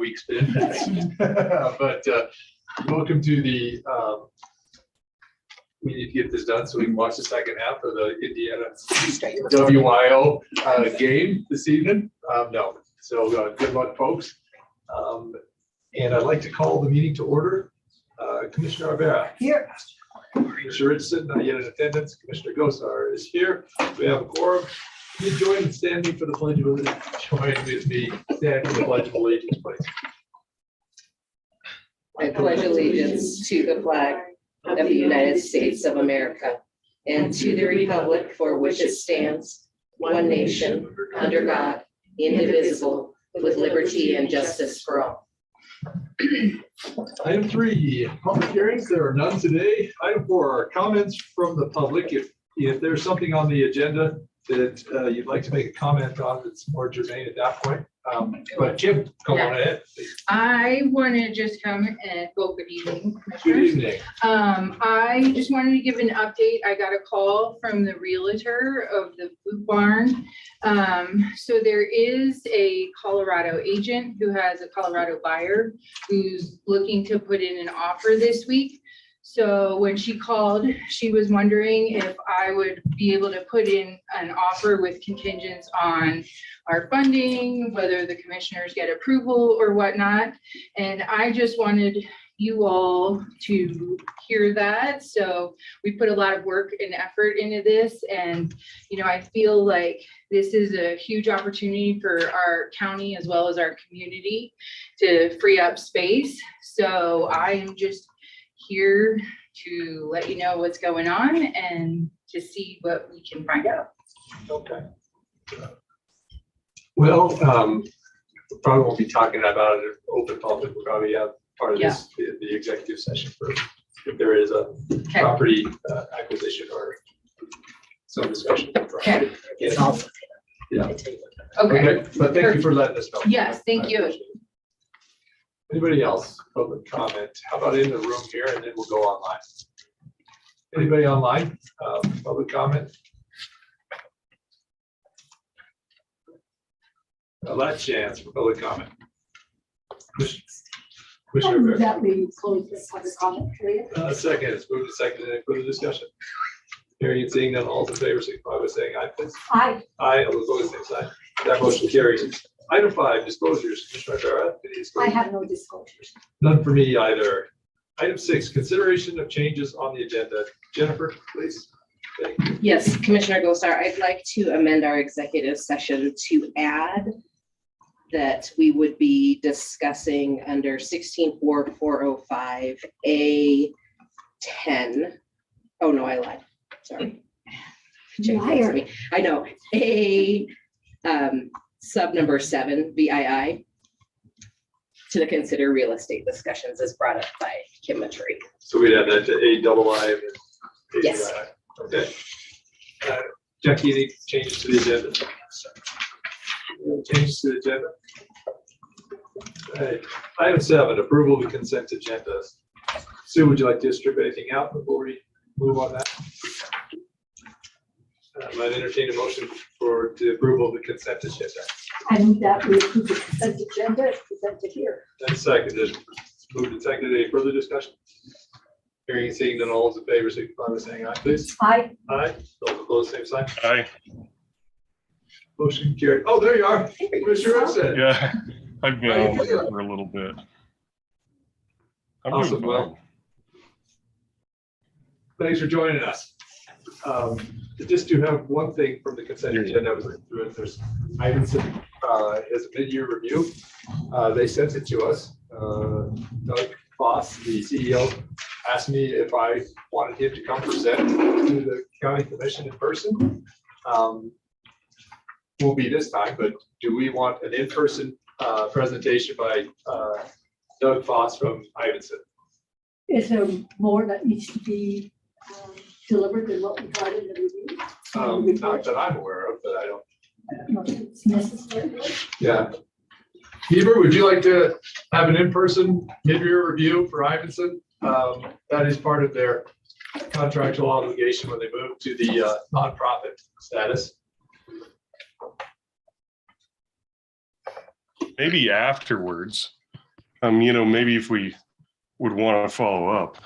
week's been. But welcome to the, we need to get this done so we can watch the second half of the Indiana WYO game this evening. No, so good luck, folks. And I'd like to call the meeting to order. Commissioner Rivera. Here. Commissioner Richardson, not yet in attendance. Commissioner Gosar is here. We have a quorum. Can you join in standing for the Pledge of Allegiance? Join with me, stand for the Pledge of Allegiance, please. I pledge allegiance to the flag of the United States of America and to the republic for which it stands, one nation, under God, indivisible, with liberty and justice for all. Item 3, public hearings. There are none today. Item 4 are comments from the public. If there's something on the agenda that you'd like to make a comment on that's more germane at that point. But Kim, come on ahead. I want to just come and, well, good evening, Good Commissioners. evening. I just wanted to give an update. I got a call from the realtor of the food barn. So there is a Colorado agent who has a Colorado buyer who's looking to put in an offer this week. So when she called, she was wondering if I would be able to put in an offer with contingents on our funding, whether the commissioners get approval or whatnot. And I just wanted you all to hear that. So we put a lot of work and effort into this. And, you know, I feel like this is a huge opportunity for our county as well as our community to free up space. So I am just here to let you know what's going on and to see what we can find out. Okay. Well, we probably won't be talking about it in open public. We'll probably have part of this, the executive session for if there is a property acquisition or some discussion. Okay. Yeah. Okay. But thank you for letting us know. Yes, thank you. Anybody else? Public comment? How about in the room here, and then we'll go online. Anybody online? Public comment? A last chance for public comment. Commissioner That we close this public comment period. second, it's moved to second. Any further discussion? Hearing and seeing none, all in favor, signify by saying aye, please. Aye. Aye, all opposed, same sign. That motion carries. Item 5, disclosures. Commissioner Rivera, any I disclosures? have no disclosures. None for me either. Item 6, consideration of changes on the agenda. Jennifer, please. Thank you. Yes, Commissioner Gosar, I'd like to amend our executive session to add that we would be discussing under 16.4.405A10. Oh, no, I lied. Sorry. Liar. I know. Sub number 7, VII, to consider real estate discussions as brought up by Kim Maturi. So we'd add that to A double I. And A Yes. I. Okay. Jackie, any changes to the agenda? Any changes to the agenda? Okay. Item 7, approval of the consent agenda. Sue, would you like to strip anything out before we move on that? I'd entertain a motion for the approval of the consent agenda. I move that we approve the consent agenda as presented here. And seconded. Moved and seconded. Any further discussion? Hearing and seeing none, all those in favor, signify by saying aye, please. Aye. Aye. Those opposed, same sign. Aye. Motion carried. Oh, there you are. Commissioner Richardson. Yeah, I've been over here for a little bit. I'm doing Awesome. Well, thanks for joining us. Just to have one thing from the consent agenda, I was looking through it. There's items that as a mid-year review. They sent it to us. Doug Foss, the CEO, asked me if I wanted him to come present to the county commission in person. Won't be this time, but do we want an in-person presentation by Doug Foss from Ivanson? Is there more that needs to be delivered than what we got in the review? Not that I'm aware of, but I don't. I don't know if it's necessary. Yeah. Heber, would you like to have an in-person mid-year review for Ivanson? That is part of their contractual obligation when they move to the nonprofit status. maybe afterwards. maybe if we would want to follow up,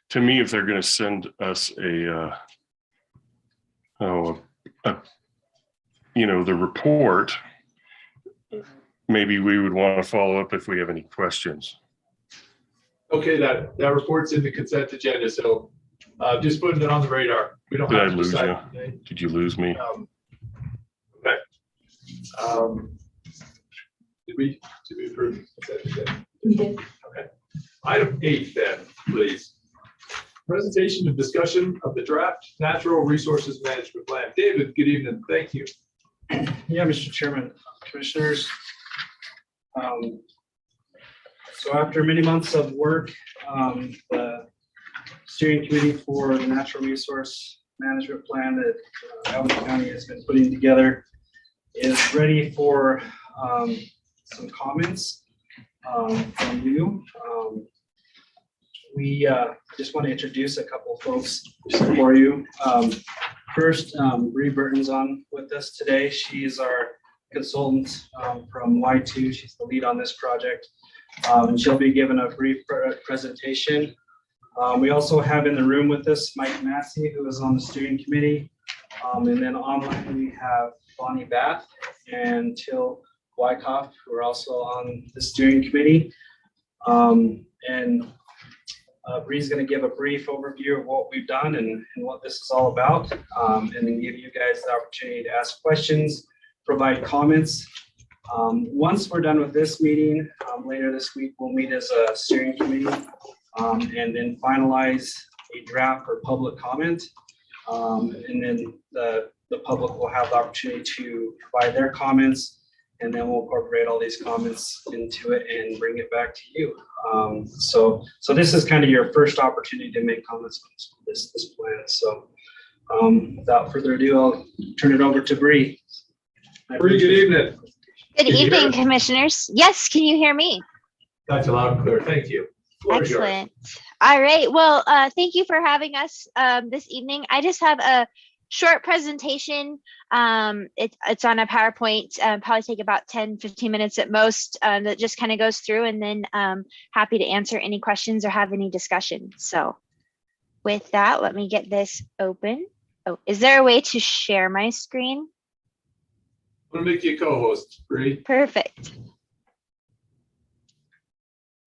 to me, if they're going to send us the report, maybe we would want to follow up if we have any questions. Okay, that report's in the consent agenda, so just putting it on the radar. We don't Did I have to lose decide you? today. Did you lose me? Okay. Did we approve the consent agenda? We did. Item 8 then, please. Presentation and discussion of the draft natural resources management plan. David, good evening. Thank you. Yeah, Mr. Chairman, Commissioners. So after many months of work, the steering committee for the natural resource management plan that Albany County has been putting together is ready for some comments from you. We just want to introduce a couple of folks for you. First, Bree Burton's on with us today. She's our consultant from Y2. She's the lead on this project. And she'll be giving a brief presentation. We also have in the room with us Mike Massey, who is on the steering committee. And then online we have Bonnie Bath and Till Wyckoff, who are also on the steering committee. Bree's going to give a brief overview of what we've done and what this is all about, and then give you guys the opportunity to ask questions, provide comments. Once we're done with this meeting, later this week, we'll meet as a steering committee and then finalize a draft for public comment. And then the public will have the opportunity to provide their comments, and then we'll incorporate all these comments into it and bring it back to you. So this is kind of your first opportunity to make comments on this plan. So without further ado, I'll turn it over to Bree. Bree, good evening. Good Can you hear evening, us? Commissioners. Yes, can you hear me? Got you loud and clear. Thank you. Floor is yours. Excellent. All right. Well, thank you for having us this evening. I just have a short presentation. It's on a PowerPoint, probably take about 10-15 minutes at most, that just kind of goes through, and then happy to answer any questions or have any discussion. So with that, let me get this open. Oh, is there a way to share my screen? I'm gonna make you a co-host, Bree. Perfect.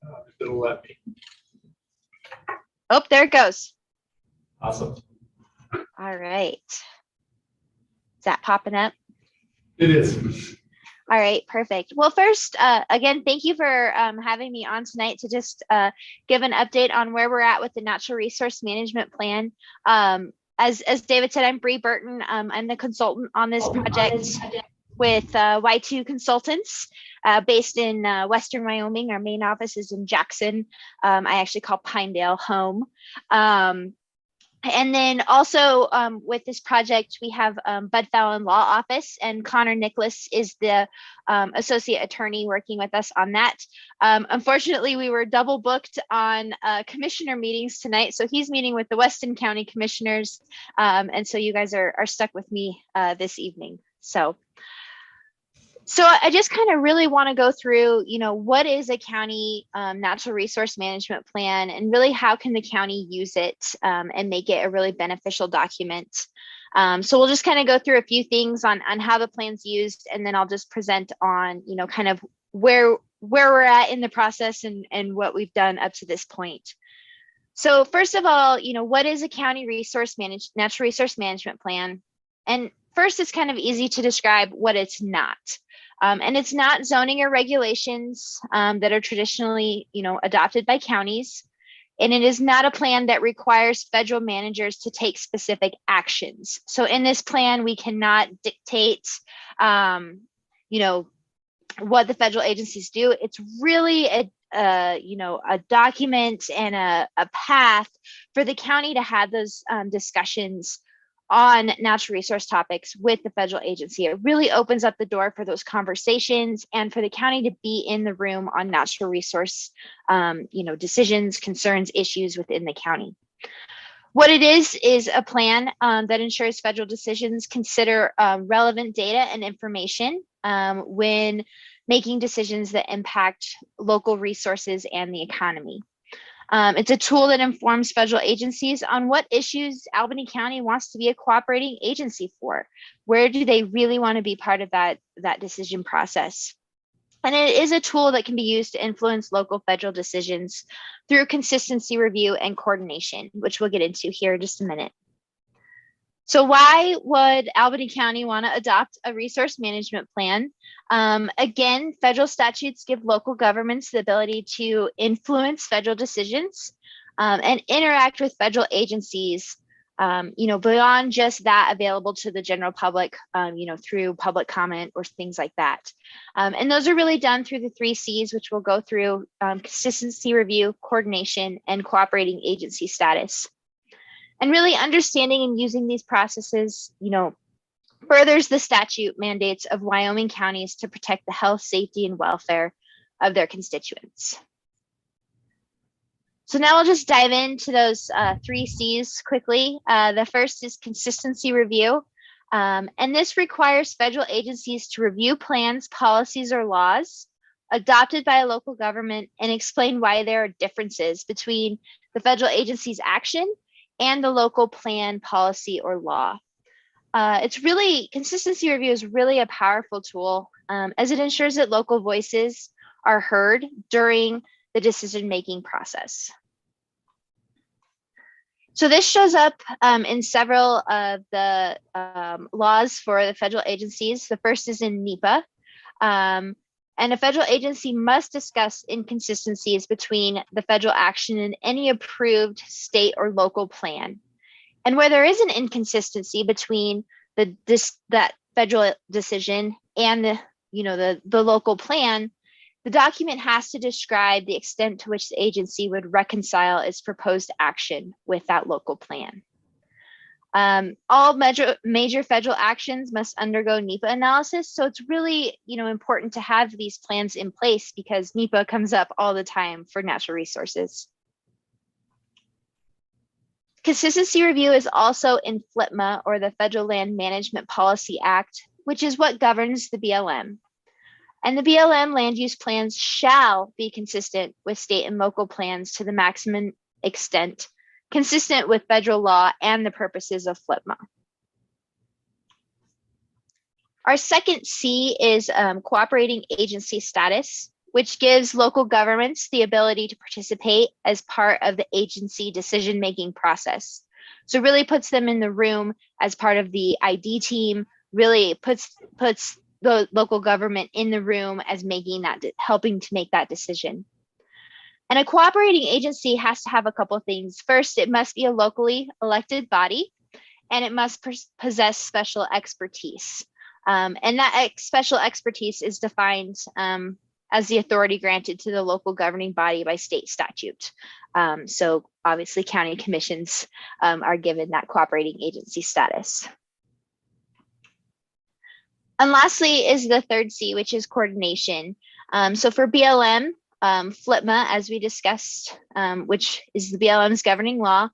If it'll let me. Oh, there it goes. Awesome. All right. Is that popping up? It is. All right, perfect. Well, first, again, thank you for having me on tonight to just give an update on where we're at with the natural resource management plan. As David said, I'm Bree Burton. I'm the consultant on this project with Y2 Consultants based in Western Wyoming. Our main office is in Jackson. I actually call Pinedale home. And then also with this project, we have Bud Fallon Law Office, and Connor Nicholas is the associate attorney working with us on that. Unfortunately, we were double booked on commissioner meetings tonight. So he's meeting with the Weston County commissioners. And so you guys are stuck with me this evening. So I just kind of really want to go through, what is a county natural resource management plan, and really how can the county use it and make it a really beneficial document. So we'll just kind of go through a few things on how the plan's used, and then I'll just present on, kind of where we're at in the process and what we've done up to this point. So first of all, what is a county natural resource management plan? And first, it's kind of easy to describe what it's not. And it's not zoning or regulations that are traditionally, adopted by counties. And it is not a plan that requires federal managers to take specific actions. So in this plan, we cannot dictate, what the federal agencies do. It's really a document and a path for the county to have those discussions on natural resource topics with the federal agency. It really opens up the door for those conversations and for the county to be in the room on natural resource, decisions, concerns, issues within the county. What it is a plan that ensures federal decisions consider relevant data and information when making decisions that impact local resources and the economy. It's a tool that informs federal agencies on what issues Albany County wants to be a cooperating agency for. Where do they really want to be part of that decision process? And it is a tool that can be used to influence local federal decisions through consistency review and coordination, which we'll get into here in just a minute. So why would Albany County want to adopt a resource management plan? Again, federal statutes give local governments the ability to influence federal decisions and interact with federal agencies, beyond just that available to the general public, through public comment or things like that. And those are really done through the 3 C's, which we'll go through: consistency review, coordination, and cooperating agency status. And really understanding and using these processes, furthers the statute mandates of Wyoming counties to protect the health, safety, and welfare of their constituents. So now we'll just dive into those 3 C's quickly. The first is consistency review. And this requires federal agencies to review plans, policies, or laws adopted by a local government and explain why there are differences between the federal agency's action and the local plan, policy, or law. Consistency review is really a powerful tool as it ensures that local voices are heard during the decision-making process. So this shows up in several of the laws for the federal agencies. The first is in NEPA. And a federal agency must discuss inconsistencies between the federal action and any approved state or local plan. And where there is an inconsistency between that federal decision and the local plan, the document has to describe the extent to which the agency would reconcile its proposed action with that local plan. All major federal actions must undergo NEPA analysis. So it's really, important to have these plans in place because NEPA comes up all the time for natural resources. Consistency review is also in FLPMA, or the Federal Land Management Policy Act, which is what governs the BLM. And the BLM land use plans shall be consistent with state and local plans to the maximum extent consistent with federal law and the purposes of FLPMA. Our second C is cooperating agency status, which gives local governments the ability to participate as part of the agency decision-making process. So really puts them in the room as part of the ID team, really puts the local government in the room as helping to make that decision. And a cooperating agency has to have a couple of things. First, it must be a locally elected body, and it must possess special expertise. And that special expertise is defined as the authority granted to the local governing body by state statute. So obviously county commissions are given that cooperating agency status. And lastly is the third C, which is coordination. So for BLM, FLPMA, as we discussed, which is the BLM's governing law,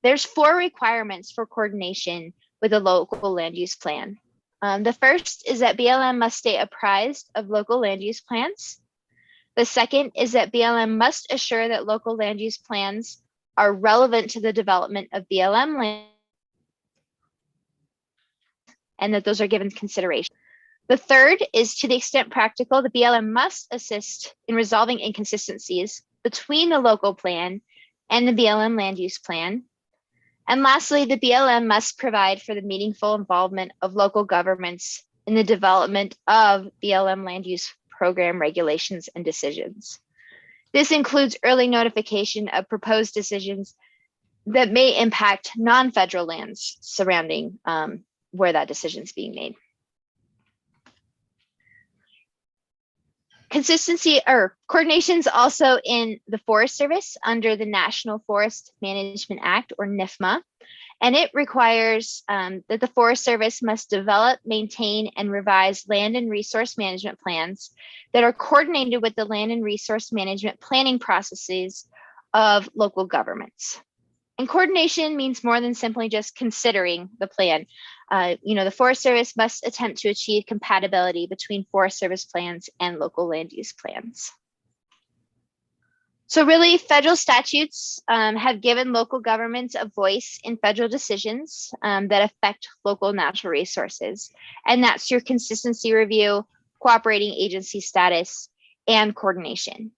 there's 4 requirements for coordination with a local land use plan. The first is that BLM must stay apprised of local land use plans. The second is that BLM must assure that local land use plans are relevant to the development of BLM land and that those are given consideration. The third is, to the extent practical, the BLM must assist in resolving inconsistencies between the local plan and the BLM land use plan. And lastly, the BLM must provide for the meaningful involvement of local governments in the development of BLM land use program regulations and decisions. This includes early notification of proposed decisions that may impact non-federal lands surrounding where that decision is being made. Consistency or coordinations also in the Forest Service under the National Forest Management Act, or NIFMA, and it requires that the Forest Service must develop, maintain, and revise land and resource management plans that are coordinated with the land and resource management planning processes of local governments. And coordination means more than simply just considering the plan. The Forest Service must attempt to achieve compatibility between Forest Service plans and local land use plans. So really, federal statutes have given local governments a voice in federal decisions that affect local natural resources. And that's through consistency review, cooperating agency status, and coordination.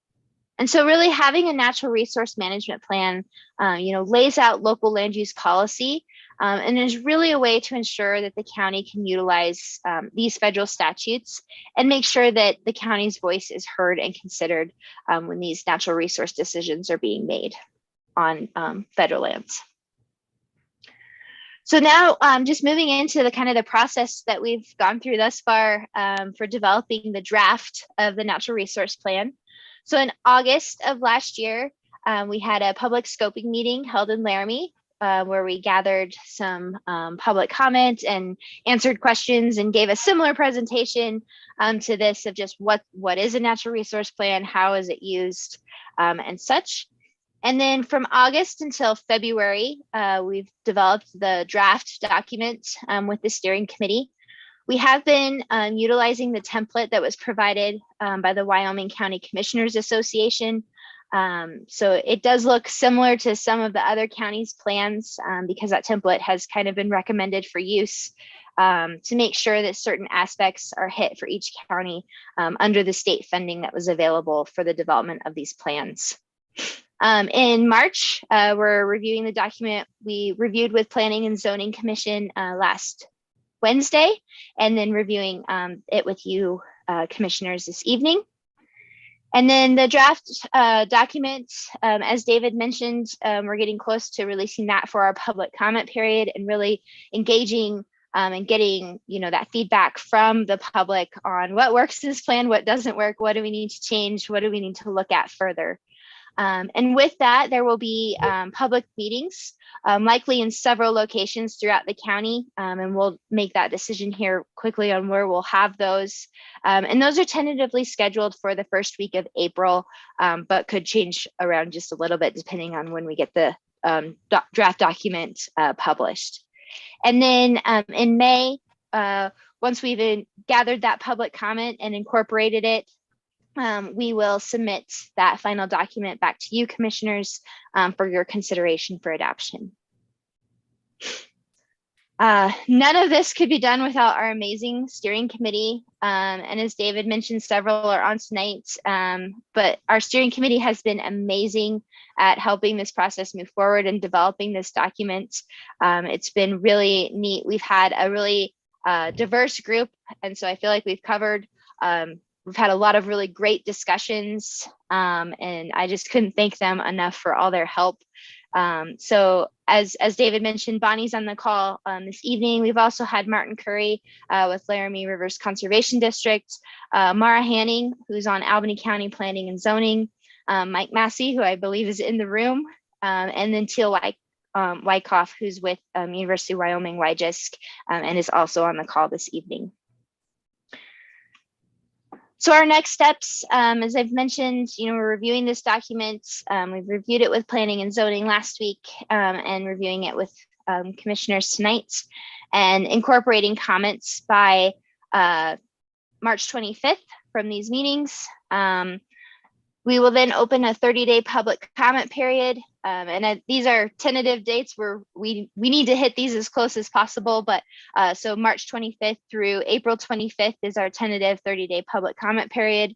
And so really having a natural resource management plan, lays out local land use policy and is really a way to ensure that the county can utilize these federal statutes and make sure that the county's voice is heard and considered when these natural resource decisions are being made on federal lands. So now just moving into the kind of the process that we've gone through thus far for developing the draft of the natural resource plan. So in August of last year, we had a public scoping meeting held in Laramie where we gathered some public comment and answered questions and gave a similar presentation to this of just what is a natural resource plan, how is it used, and such. And then from August until February, we've developed the draft document with the steering committee. We have been utilizing the template that was provided by the Wyoming County Commissioners Association. So it does look similar to some of the other counties' plans because that template has kind of been recommended for use to make sure that certain aspects are hit for each county under the state funding that was available for the development of these plans. In March, we're reviewing the document we reviewed with Planning and Zoning Commission last Wednesday, and then reviewing it with you commissioners this evening. And then the draft document, as David mentioned, we're getting close to releasing that for our public comment period and really engaging and getting that feedback from the public on what works in this plan, what doesn't work, what do we need to change, what do we need to look at further. And with that, there will be public meetings, likely in several locations throughout the county, and we'll make that decision here quickly on where we'll have those. And those are tentatively scheduled for the first week of April, but could change around just a little bit depending on when we get the draft document published. And then in May, once we've gathered that public comment and incorporated it, we will submit that final document back to you commissioners for your consideration for adoption. None of this could be done without our amazing steering committee. And as David mentioned, several are on tonight, but our steering committee has been amazing at helping this process move forward and developing this document. It's been really neat. We've had a really diverse group. And so I feel like we've covered we've had a lot of really great discussions, and I just couldn't thank them enough for all their help. So as David mentioned, Bonnie's on the call this evening. We've also had Martin Curry with Laramie Rivers Conservation District, Mara Hanning, who's on Albany County Planning and Zoning, Mike Massey, who I believe is in the room, and then Teal Wyckoff, who's with University of Wyoming, WYGISC, and is also on the call this evening. So our next steps, as I've mentioned, we're reviewing this document. We've reviewed it with Planning and Zoning last week and reviewing it with commissioners tonight and incorporating comments by March 25th from these meetings. We will then open a 30-day public comment period. And these are tentative dates where we need to hit these as close as possible. But so March 25th through April 25th is our tentative 30-day public comment period.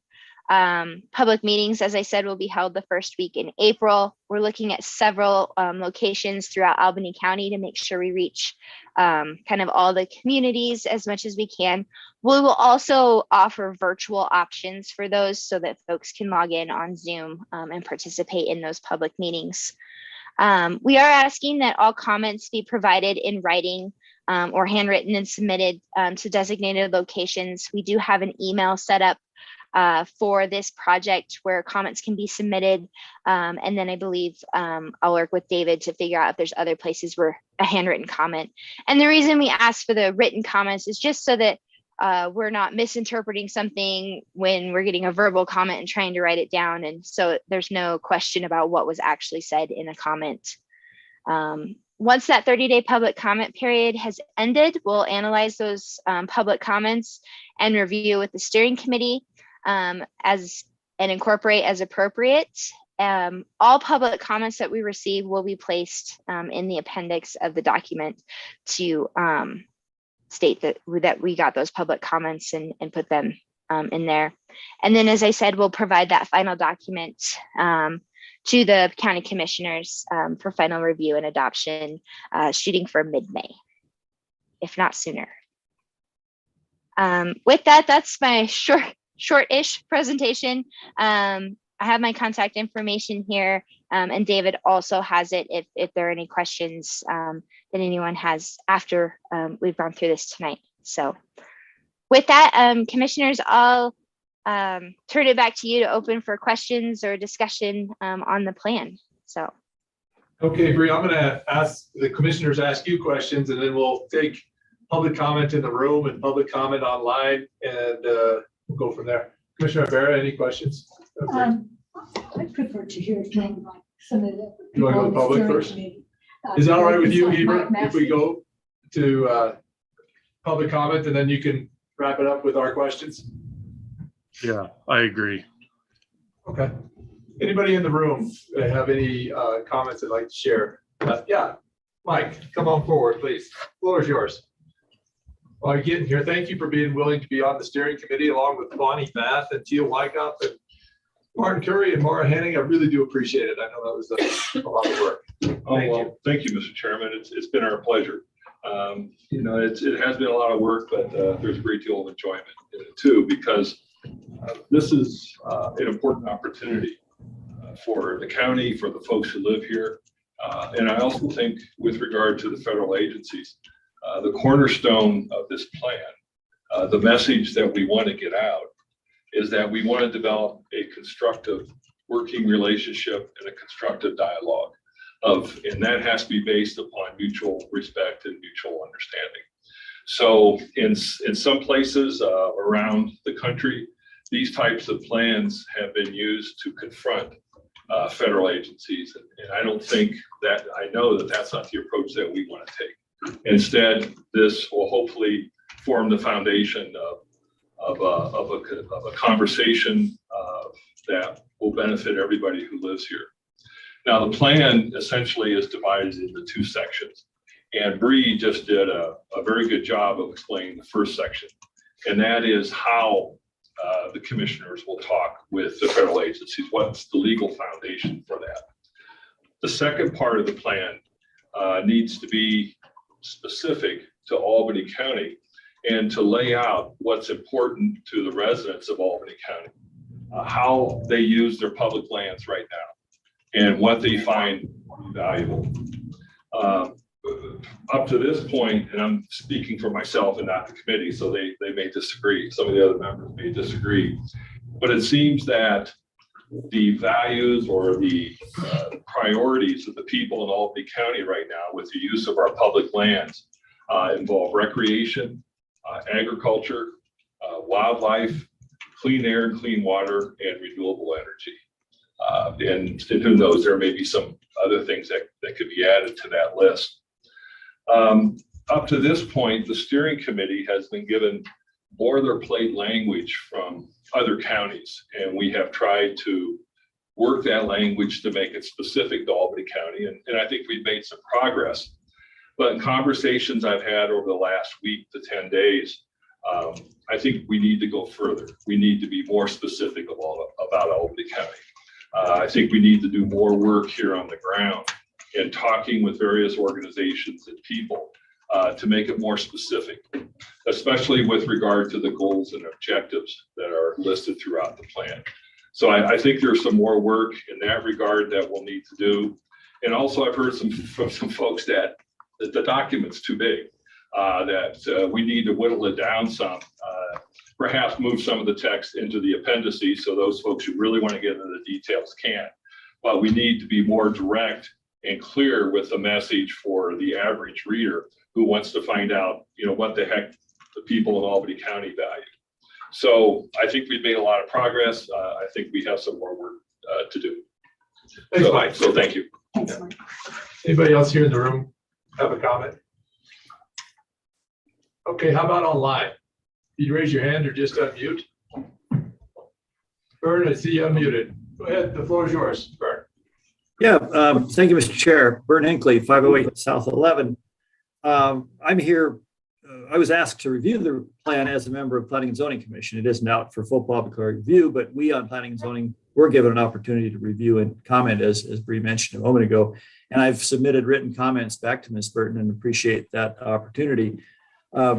Public meetings, as I said, will be held the first week in April. We're looking at several locations throughout Albany County to make sure we reach kind of all the communities as much as we can. We will also offer virtual options for those so that folks can log in on Zoom and participate in those public meetings. We are asking that all comments be provided in writing or handwritten and submitted to designated locations. We do have an email set up for this project where comments can be submitted. And then I believe I'll work with David to figure out if there's other places where a handwritten comment. And the reason we ask for the written comments is just so that we're not misinterpreting something when we're getting a verbal comment and trying to write it down. And so there's no question about what was actually said in a comment. Once that 30-day public comment period has ended, we'll analyze those public comments and review with the steering committee and incorporate as appropriate. All public comments that we receive will be placed in the appendix of the document to state that we got those public comments and put them in there. And then, as I said, we'll provide that final document to the county commissioners for final review and adoption, shooting for mid-May, if not sooner. With that, that's my short-ish presentation. I have my contact information here, and David also has it if there are any questions that anyone has after we've gone through this tonight. So with that, commissioners, I'll turn it back to you to open for questions or discussion on the plan. So. Okay, Bree, I'm gonna ask the commissioners, ask you questions, and then we'll take public comment in the room and public comment online, and we'll go from there. Commissioner Vera, any questions? I prefer to hear from like some of the. You wanna go to people on public the steering first? committee. Is that all right with you, Besides Hebert, Mike if Massey. we go to public comment and then you can wrap it up with our questions? Yeah, I agree. Okay. Anybody in the room have any comments they'd like to share? Yeah, Mike, come on forward, please. Floor is yours. While you're getting here, thank you for being willing to be on the steering committee along with Bonnie Math and Teal Wyckoff and Martin Curry and Maura Henning. I really do appreciate it. I know that was a lot of work. Oh, Thank well, thank you, Mr. Chairman. It's been our pleasure. You know, it has been a lot of work, but there's a great deal of enjoyment in it too, because this is an important opportunity for the county, for the folks who live here. And I also think with regard to the federal agencies, the cornerstone of this plan, the message that we want to get out is that we want to develop a constructive working relationship and a constructive dialogue and that has to be based upon mutual respect and mutual understanding. So in some places around the country, these types of plans have been used to confront federal agencies. And I don't think that, I know that that's not the approach that we want to take. Instead, this will hopefully form the foundation of a conversation that will benefit everybody who lives here. Now, the plan essentially is divided into two sections. And Bree just did a very good job of explaining the first section. And that is how the commissioners will talk with the federal agencies. What's the legal foundation for that? The second part of the plan needs to be specific to Albany County and to lay out what's important to the residents of Albany County, how they use their public lands right now, and what they find valuable. Up to this point, and I'm speaking for myself and not the committee, so they may disagree. Some of the other members may disagree, but it seems that the values or the priorities of the people in Albany County right now with the use of our public lands involve recreation, agriculture, wildlife, clean air and clean water, and renewable energy. And who knows, there may be some other things that could be added to that list. Up to this point, the steering committee has been given boilerplate language from other counties, and we have tried to work that language to make it specific to Albany County, and I think we've made some progress. But in conversations I've had over the last week to 10 days, I think we need to go further. We need to be more specific about Albany County. I think we need to do more work here on the ground and talking with various organizations and people to make it more specific, especially with regard to the goals and objectives that are listed throughout the plan. So I think there's some more work in that regard that we'll need to do. And also I've heard from some folks that the document's too big, that we need to whittle it down some, perhaps move some of the text into the appendices so those folks who really want to get into the details can. But we need to be more direct and clear with the message for the average reader who wants to find out, what the heck the people in Albany County value. So I think we've made a lot of progress. I think we have some more work to do. Thanks, Mike. So thank you. Thanks, Mike. Anybody else here in the room have a comment? Okay, how about online? You raise your hand or just unmute? Vern, I see you unmuted. Go ahead, the floor is yours, Vern. Yeah, thank you, Mr. Chair. Vern Hinckley, 508 South 11. I'm here, I was asked to review the plan as a member of Planning and Zoning Commission. It isn't out for full public review, but we on Planning and Zoning were given an opportunity to review and comment, as Bree mentioned a moment ago. And I've submitted written comments back to Ms. Burton and appreciate that opportunity.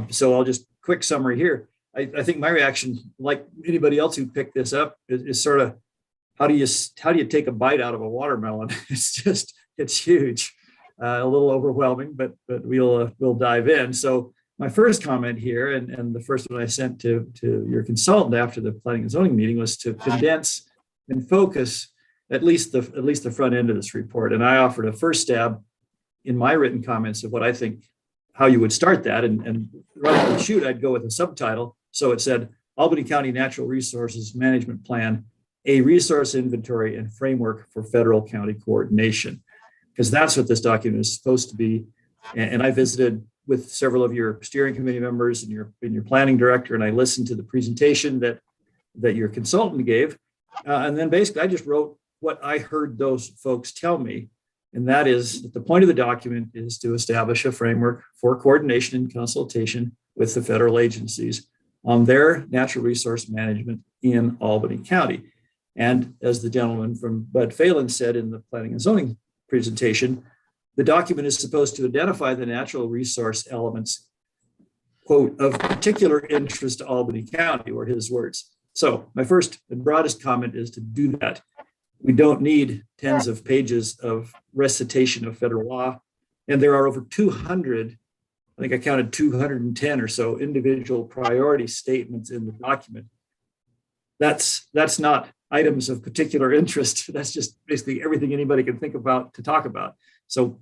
So I'll just quick summary here. I think my reaction, like anybody else who picked this up, is sort of, how do you take a bite out of a watermelon? It's huge, a little overwhelming, but we'll dive in. So my first comment here, and the first one I sent to your consultant after the Planning and Zoning meeting, was to condense and focus at least the front end of this report. And I offered a first stab in my written comments of what I think how you would start that, and rather than shoot, I'd go with a subtitle. So it said, Albany County Natural Resources Management Plan, a resource inventory and framework for federal county coordination, because that's what this document is supposed to be. And I visited with several of your steering committee members and your planning director, and I listened to the presentation that your consultant gave. And then basically I just wrote what I heard those folks tell me. And that is that the point of the document is to establish a framework for coordination and consultation with the federal agencies on their natural resource management in Albany County. And as the gentleman from Bud Phelan said in the Planning and Zoning presentation, the document is supposed to identify the natural resource elements, quote, of particular interest to Albany County, were his words. So my first and broadest comment is to do that. We don't need tens of pages of recitation of federal law. And there are over 200, I think I counted 210 or so individual priority statements in the document. That's not items of particular interest. That's just basically everything anybody can think about to talk about. So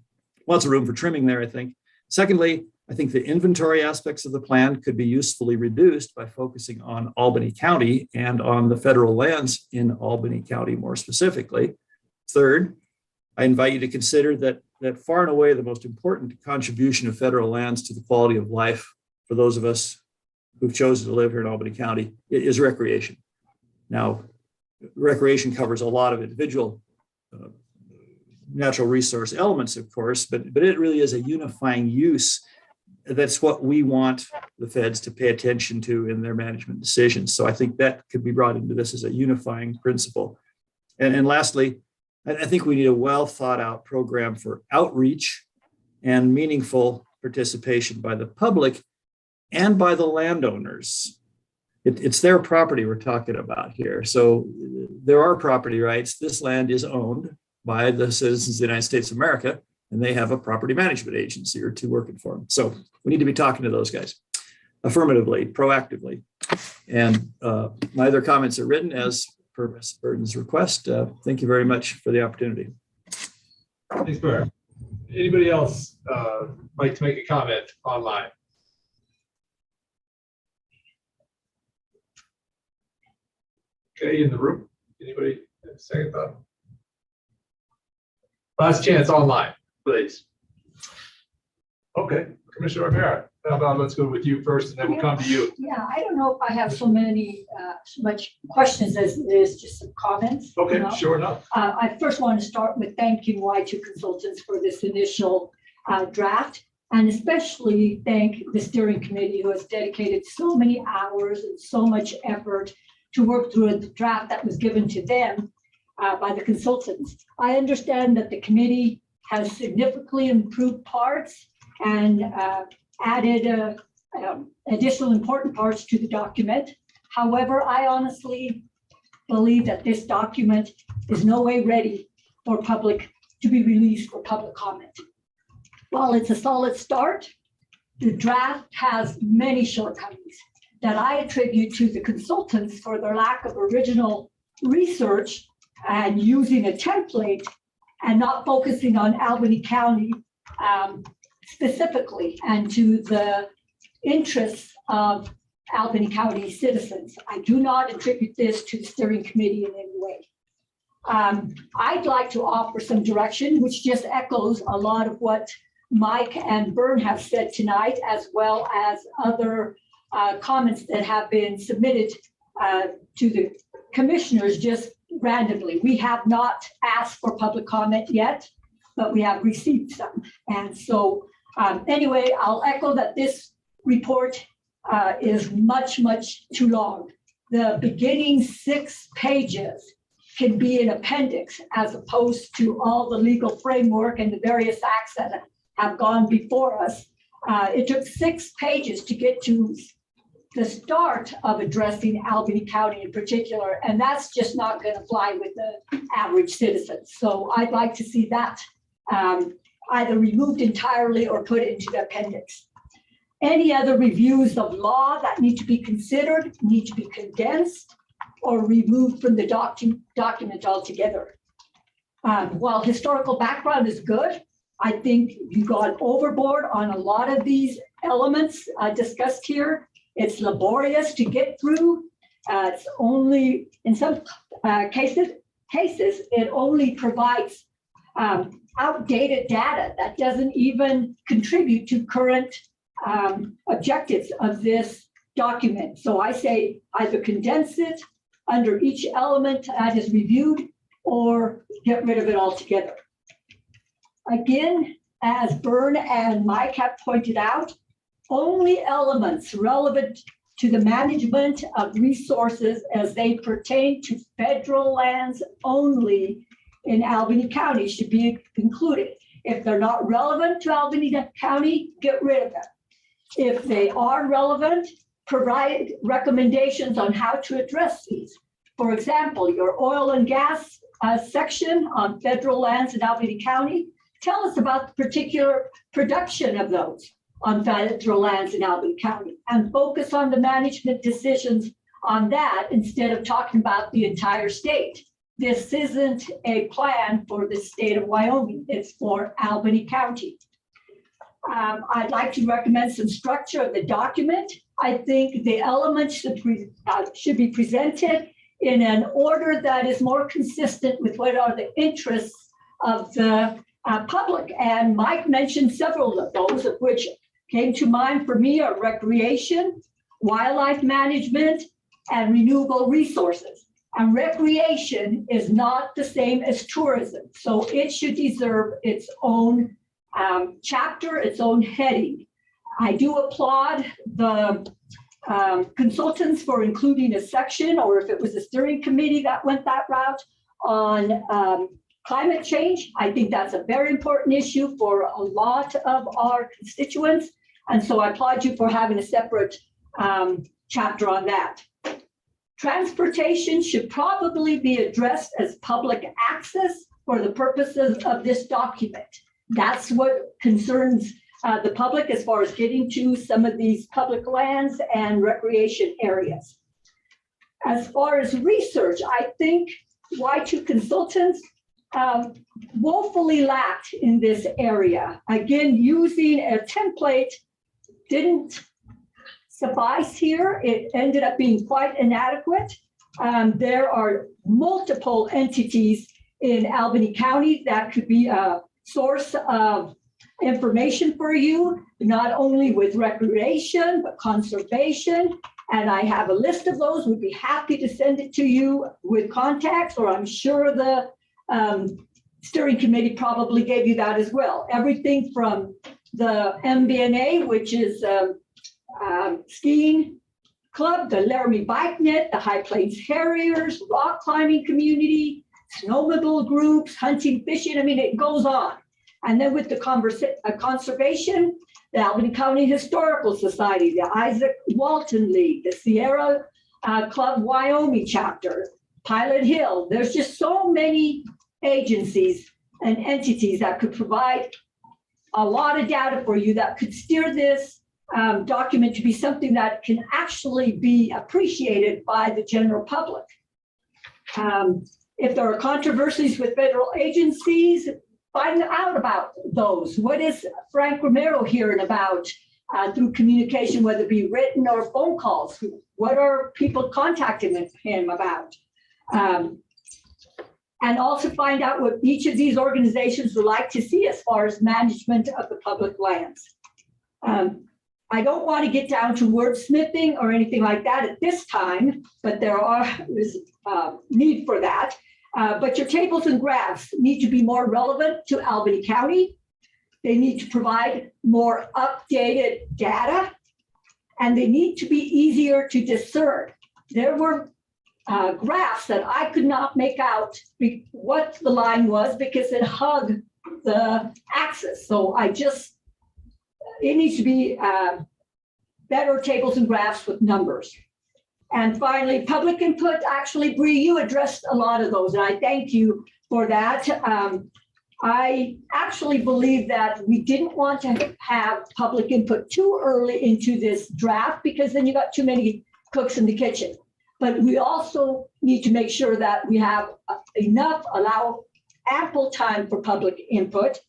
lots of room for trimming there, I think. Secondly, I think the inventory aspects of the plan could be usefully reduced by focusing on Albany County and on the federal lands in Albany County more specifically. Third, I invite you to consider that far and away the most important contribution of federal lands to the quality of life for those of us who've chosen to live here in Albany County is recreation. Now, recreation covers a lot of individual natural resource elements, of course, but it really is a unifying use. That's what we want the feds to pay attention to in their management decisions. So I think that could be brought into this as a unifying principle. And lastly, I think we need a well thought out program for outreach and meaningful participation by the public and by the landowners. It's their property we're talking about here. So there are property rights. This land is owned by the citizens of the United States of America, and they have a property management agency or two working for them. So we need to be talking to those guys affirmatively, proactively. And my other comments are written as per Ms. Burton's request. Thank you very much for the opportunity. Thanks, Barry. Anybody else like to make a comment online? Okay, in the room, anybody have a second thought? Last chance online, please. Okay, Commissioner O'Hara, how about let's go with you first and then we'll come to you. Yeah, I don't know if I have so much questions as it is just some comments. Okay, you know? sure enough. I first want to start with thanking Y2 Consultants for this initial draft, and especially thank the steering committee who has dedicated so many hours and so much effort to work through the draft that was given to them by the consultants. I understand that the committee has significantly improved parts and added additional important parts to the document. However, I honestly believe that this document is no way ready for to be released for public comment. While it's a solid start, the draft has many shortcomings that I attribute to the consultants for their lack of original research and using a template and not focusing on Albany County specifically and to the interests of Albany County citizens. I do not attribute this to the steering committee in any way. I'd like to offer some direction, which just echoes a lot of what Mike and Bern have said tonight, as well as other comments that have been submitted to the commissioners just randomly. We have not asked for public comment yet, but we have received some. And so anyway, I'll echo that this report is much, much too long. The beginning 6 pages can be an appendix as opposed to all the legal framework and the various acts that have gone before us. It took 6 pages to get to the start of addressing Albany County in particular, and that's just not going to fly with the average citizen. So I'd like to see that either removed entirely or put into the appendix. Any other reviews of law that need to be considered need to be condensed or removed from the document altogether. While historical background is good, I think you've gone overboard on a lot of these elements discussed here. It's laborious to get through. It's only, in some cases, it only provides outdated data that doesn't even contribute to current objectives of this document. So I say either condense it under each element that is reviewed or get rid of it altogether. Again, as Bern and Mike have pointed out, only elements relevant to the management of resources as they pertain to federal lands only in Albany County should be included. If they're not relevant to Albany County, get rid of them. If they are relevant, provide recommendations on how to address these. For example, your oil and gas section on federal lands in Albany County, tell us about the particular production of those on federal lands in Albany County and focus on the management decisions on that instead of talking about the entire state. This isn't a plan for the state of Wyoming, it's for Albany County. I'd like to recommend some structure of the document. I think the elements should be presented in an order that is more consistent with what are the interests of the public. And Mike mentioned several of those, of which came to mind for me are recreation, wildlife management, and renewable resources. And recreation is not the same as tourism. So it should deserve its own chapter, its own heading. I do applaud the consultants for including a section, or if it was a steering committee that went that route, on climate change. I think that's a very important issue for a lot of our constituents. And so I applaud you for having a separate chapter on that. Transportation should probably be addressed as public access for the purposes of this document. That's what concerns the public as far as getting to some of these public lands and recreation areas. As far as research, I think Y2 consultants woefully lacked in this area. Again, using a template didn't suffice here. It ended up being quite inadequate. There are multiple entities in Albany County that could be a source of information for you, not only with recreation, but conservation. And I have a list of those. We'd be happy to send it to you with contacts, or I'm sure the steering committee probably gave you that as well. Everything from the MBNA, which is skiing club, the Laramie Bike Net, the High Plains Harriers, rock climbing community, snowmobile groups, hunting, fishing. I mean, it goes on. And then with the conservation, the Albany County Historical Society, the Isaac Walton League, the Sierra Club Wyoming chapter, Pilot Hill. There's just so many agencies and entities that could provide a lot of data for you that could steer this document to be something that can actually be appreciated by the general public. If there are controversies with federal agencies, find out about those. What is Frank Romero hearing about through communication, whether it be written or phone calls? What are people contacting him about? and also find out what each of these organizations would like to see as far as management of the public lands. I don't want to get down to wordsmithing or anything like that at this time, but is need for that. But your tables and graphs need to be more relevant to Albany County. They need to provide more updated data, and they need to be easier to discern. There were graphs that I could not make out what the line was because it hugged the axis. So it needs to be better tables and graphs with numbers. And finally, public input. Actually, Bree, you addressed a lot of those, and I thank you for that. I actually believe that we didn't want to have public input too early into this draft because then you got too many cooks in the kitchen. But we also need to make sure that we have allow ample time for public input.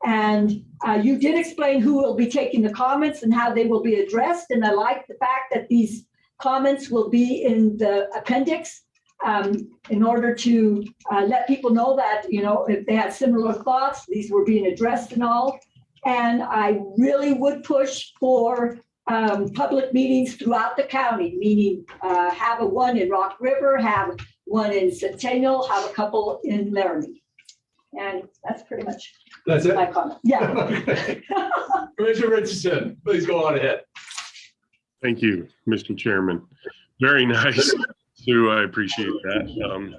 And you did explain who will be taking the comments and how they will be addressed. And I like the fact that these comments will be in the appendix in order to let people know that, if they had similar thoughts, these were being addressed and all. And I really would push for public meetings throughout the county, meaning have one in Rock River, have one in Centennial, have a couple in Laramie. And that's pretty much That's it? my comment. Yeah. Commissioner Richardson, please go on ahead. Thank you, Mr. Chairman. Very nice, Sue. I appreciate that.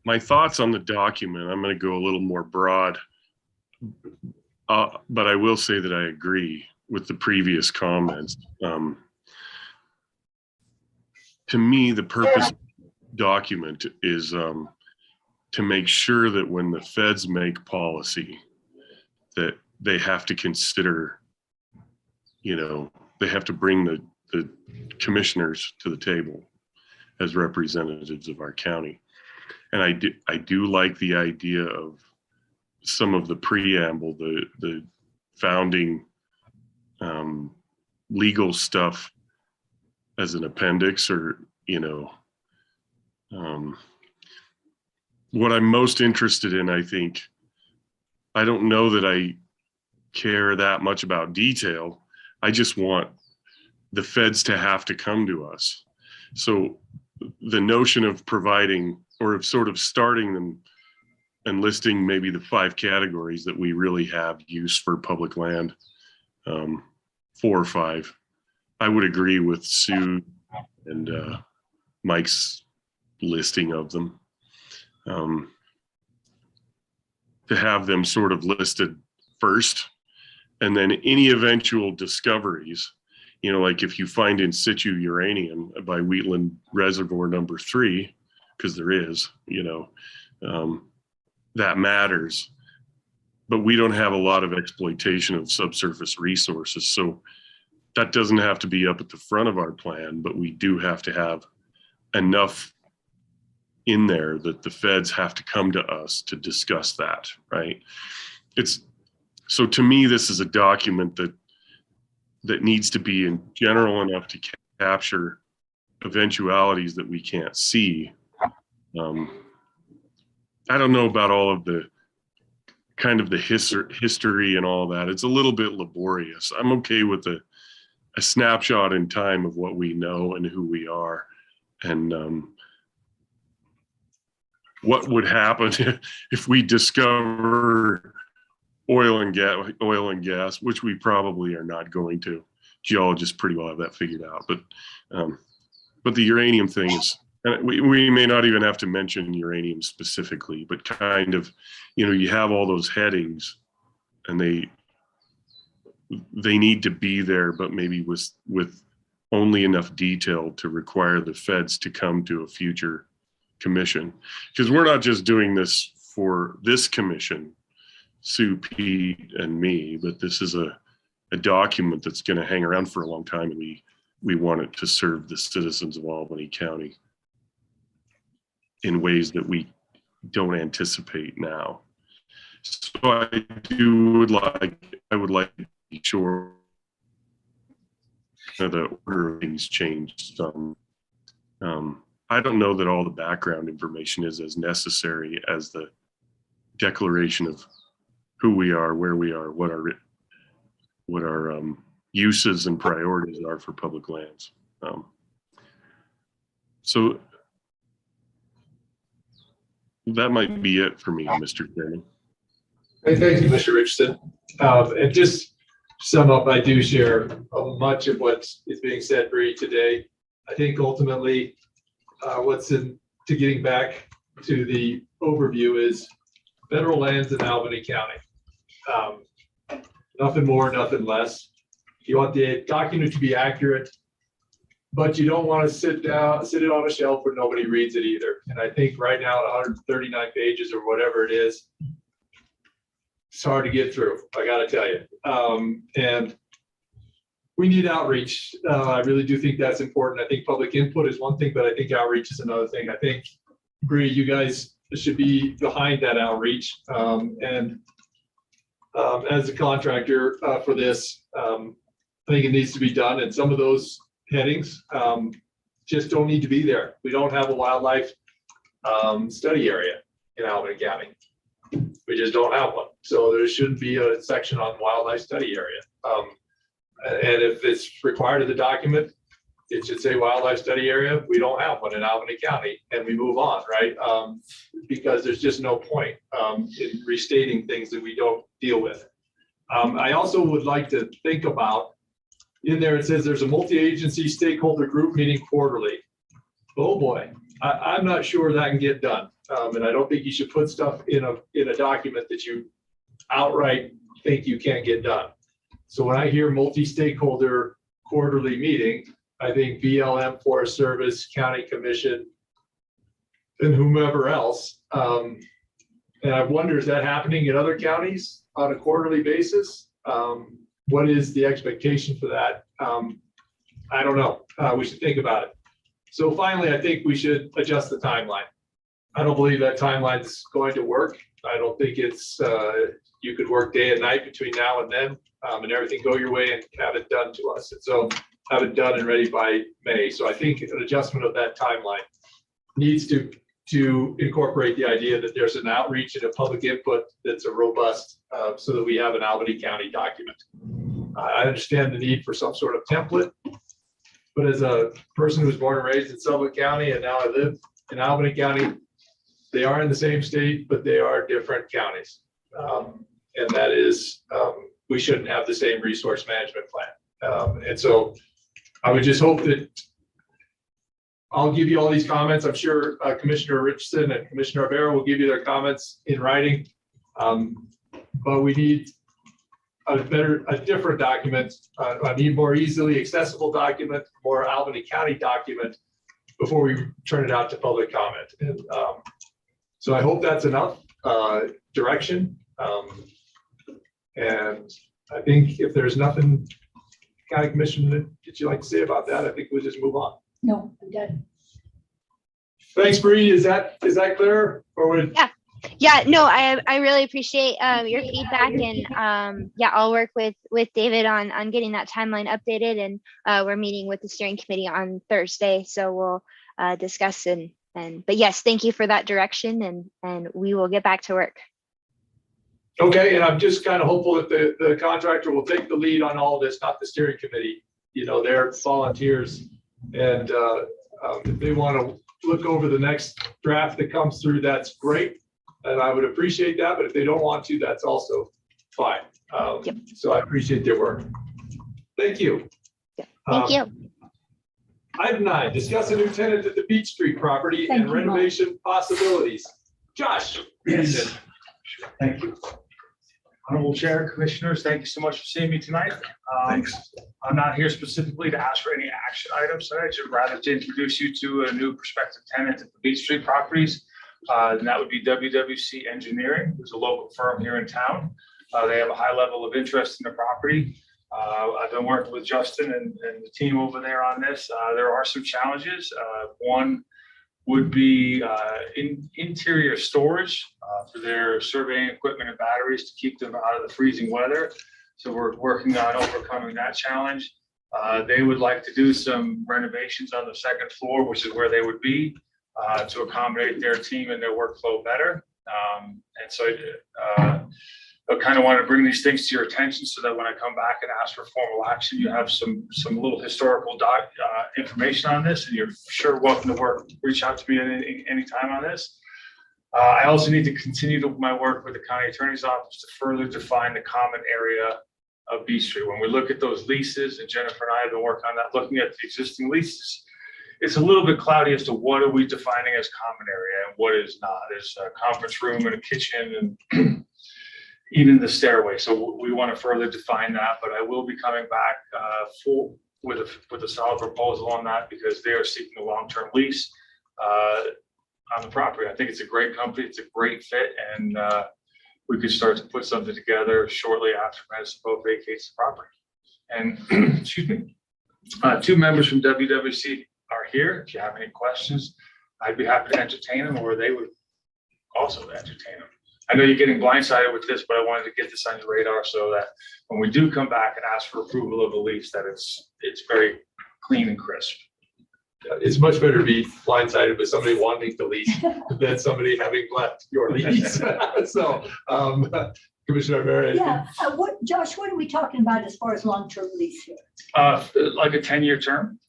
My thoughts on the document, I'm going to go a little more broad, but I will say that I agree with the previous comments. To me, the purpose of the document is to make sure that when the feds make policy, that they have to consider, they have to bring the commissioners to the table as representatives of our county. And I do like the idea of some of the preamble, the founding legal stuff as an appendix, or what I'm most interested in, I think, I don't know that I care that much about detail. I just want the feds to have to come to us. So the notion of providing, or of sort of starting them and listing maybe the 5 categories that we really have use for public land, 4 or 5, I would agree with Sue and Mike's listing of them. To have them sort of listed first, and then any eventual discoveries, like if you find in situ uranium by Wheatland Reservoir number 3, because there is, that matters. But we don't have a lot of exploitation of subsurface resources. So that doesn't have to be up at the front of our plan, but we do have to have enough in there that the feds have to come to us to discuss that, right? So to me, this is a document that needs to be in general enough to capture eventualities that we can't see. I don't know about all of the kind of the history and all that. It's a little bit laborious. I'm okay with a snapshot in time of what we know and who we are, and what would happen if we discover oil and gas, which we probably are not going to. Geologists pretty well have that figured out. But the uranium thing is, and we may not even have to mention uranium specifically, but kind of, you have all those headings, and they need to be there, but maybe with only enough detail to require the feds to come to a future commission. Because we're not just doing this for this commission, Sue, Pete, and me, but this is a document that's going to hang around for a long time, and we want it to serve the citizens of Albany County in ways that we don't anticipate now. So I would like to be sure that the order of things changed some. I don't know that all the background information is as necessary as the declaration of who we are, where we are, what our uses and priorities are for public lands. So that might be it for me, Mr. Chairman. Hey, thank you, Mr. Richardson. And just to sum up, I do share much of what is being said, Bree, today. I think ultimately to getting back to the overview is federal lands in Albany County. Nothing more, nothing less. You want the document to be accurate, but you don't want to sit it on a shelf where nobody reads it either. And I think right now at 139 pages or whatever it is, it's hard to get through, I gotta tell you. And we need outreach. I really do think that's important. I think public input is one thing, but I think outreach is another thing. I think, Bree, you guys should be behind that outreach. As a contractor for this, I think it needs to be done. And some of those headings just don't need to be there. We don't have a wildlife study area in Albany County. We just don't have one. So there shouldn't be a section on wildlife study area. And if it's required of the document, it should say wildlife study area. We don't have one in Albany County, and we move on, right? Because there's just no point in restating things that we don't deal with. I also would like to think about, in there it says there's a multi-agency stakeholder group meeting quarterly. Oh boy, I'm not sure that can get done. And I don't think you should put stuff in a document that you outright think you can't get done. So when I hear multi-stakeholder quarterly meeting, I think BLM, Forest Service, County Commission, and whomever else. And I wonder, is that happening in other counties on a quarterly basis? What is the expectation for that? I don't know. We should think about it. So finally, I think we should adjust the timeline. I don't believe that timeline's going to work. I don't think it's, you could work day and night between now and then and everything go your way and have it done to us. And so have it done and ready by May. So I think an adjustment of that timeline needs to incorporate the idea that there's an outreach and a public input that's a robust, so that we have an Albany County document. I understand the need for some sort of template, but as a person who was born and raised in Suffolk County and now I live in Albany County, they are in the same state, but they are different counties. And that is, we shouldn't have the same resource management plan. And so I would just hope that I'll give you all these comments. I'm sure Commissioner Richardson and Commissioner Rivera will give you their comments in writing. But we need a different document. I need more easily accessible document, more Albany County document before we turn it out to public comment. And so I hope that's enough direction. And I think if there's nothing, County Commission, that you'd like to say about that, I think we'll just move on. No, I'm done. Thanks, Bree. Is that clear? Or would... Yeah, no, I really appreciate your feedback, and yeah, I'll work with David on getting that timeline updated, and we're meeting with the steering committee on Thursday, so we'll discuss but yes, thank you for that direction, and we will get back to work. Okay, and I'm just kind of hopeful that the contractor will take the lead on all of this, not the steering committee. You know, they're volunteers, and if they want to look over the next draft that comes through, that's great. And I would appreciate that, but if they don't want to, that's also fine. Yep. So I appreciate their work. Thank you. Yeah. Thank you. Item 9, discuss a new tenant at the Beach Street property and renovation possibilities. Josh. Yes. Thank you. Honorable Chair, Commissioners, thank you so much for seeing me tonight. Thanks. I'm not here specifically to ask for any action items tonight. I'd rather to introduce you to a new prospective tenant at the Beach Street properties. And that would be WWC Engineering, who's a local firm here in town. They have a high level of interest in the property. I've been working with Justin and the team over there on this. There are some challenges. One would be interior storage for their surveying equipment and batteries to keep them out of the freezing weather. So we're working on overcoming that challenge. They would like to do some renovations on the second floor, which is where they would be, to accommodate their team and their workflow better. And so I kind of want to bring these things to your attention so that when I come back and ask for formal action, you have some little historical information on this, and you're sure welcome to reach out to me at any time on this. I also need to continue my work with the county attorney's office to further define the common area of B Street. When we look at those leases, and Jennifer and I have been working on that, looking at the existing leases, it's a little bit cloudy as to what are we defining as common area and what is not. There's a conference room and a kitchen and even the stairway. So we want to further define that, but I will be coming back with a solid proposal on that, because they are seeking a long-term lease on the property. I think it's a great company. It's a great fit, and we could start to put something together shortly after Municipal vacates the property. And excuse me, 2 members from WWC are here. If you have any questions, I'd be happy to entertain them, or they would also entertain them. I know you're getting blindsided with this, but I wanted to get this on your radar so that when we do come back and ask for approval of the lease, that it's very clean and crisp. It's much better to be blindsided with somebody wanting to lease than somebody having left your lease. So, Commissioner Barrett. Yeah, Josh, what are we talking about as far as long-term lease here? Like a 10-year term,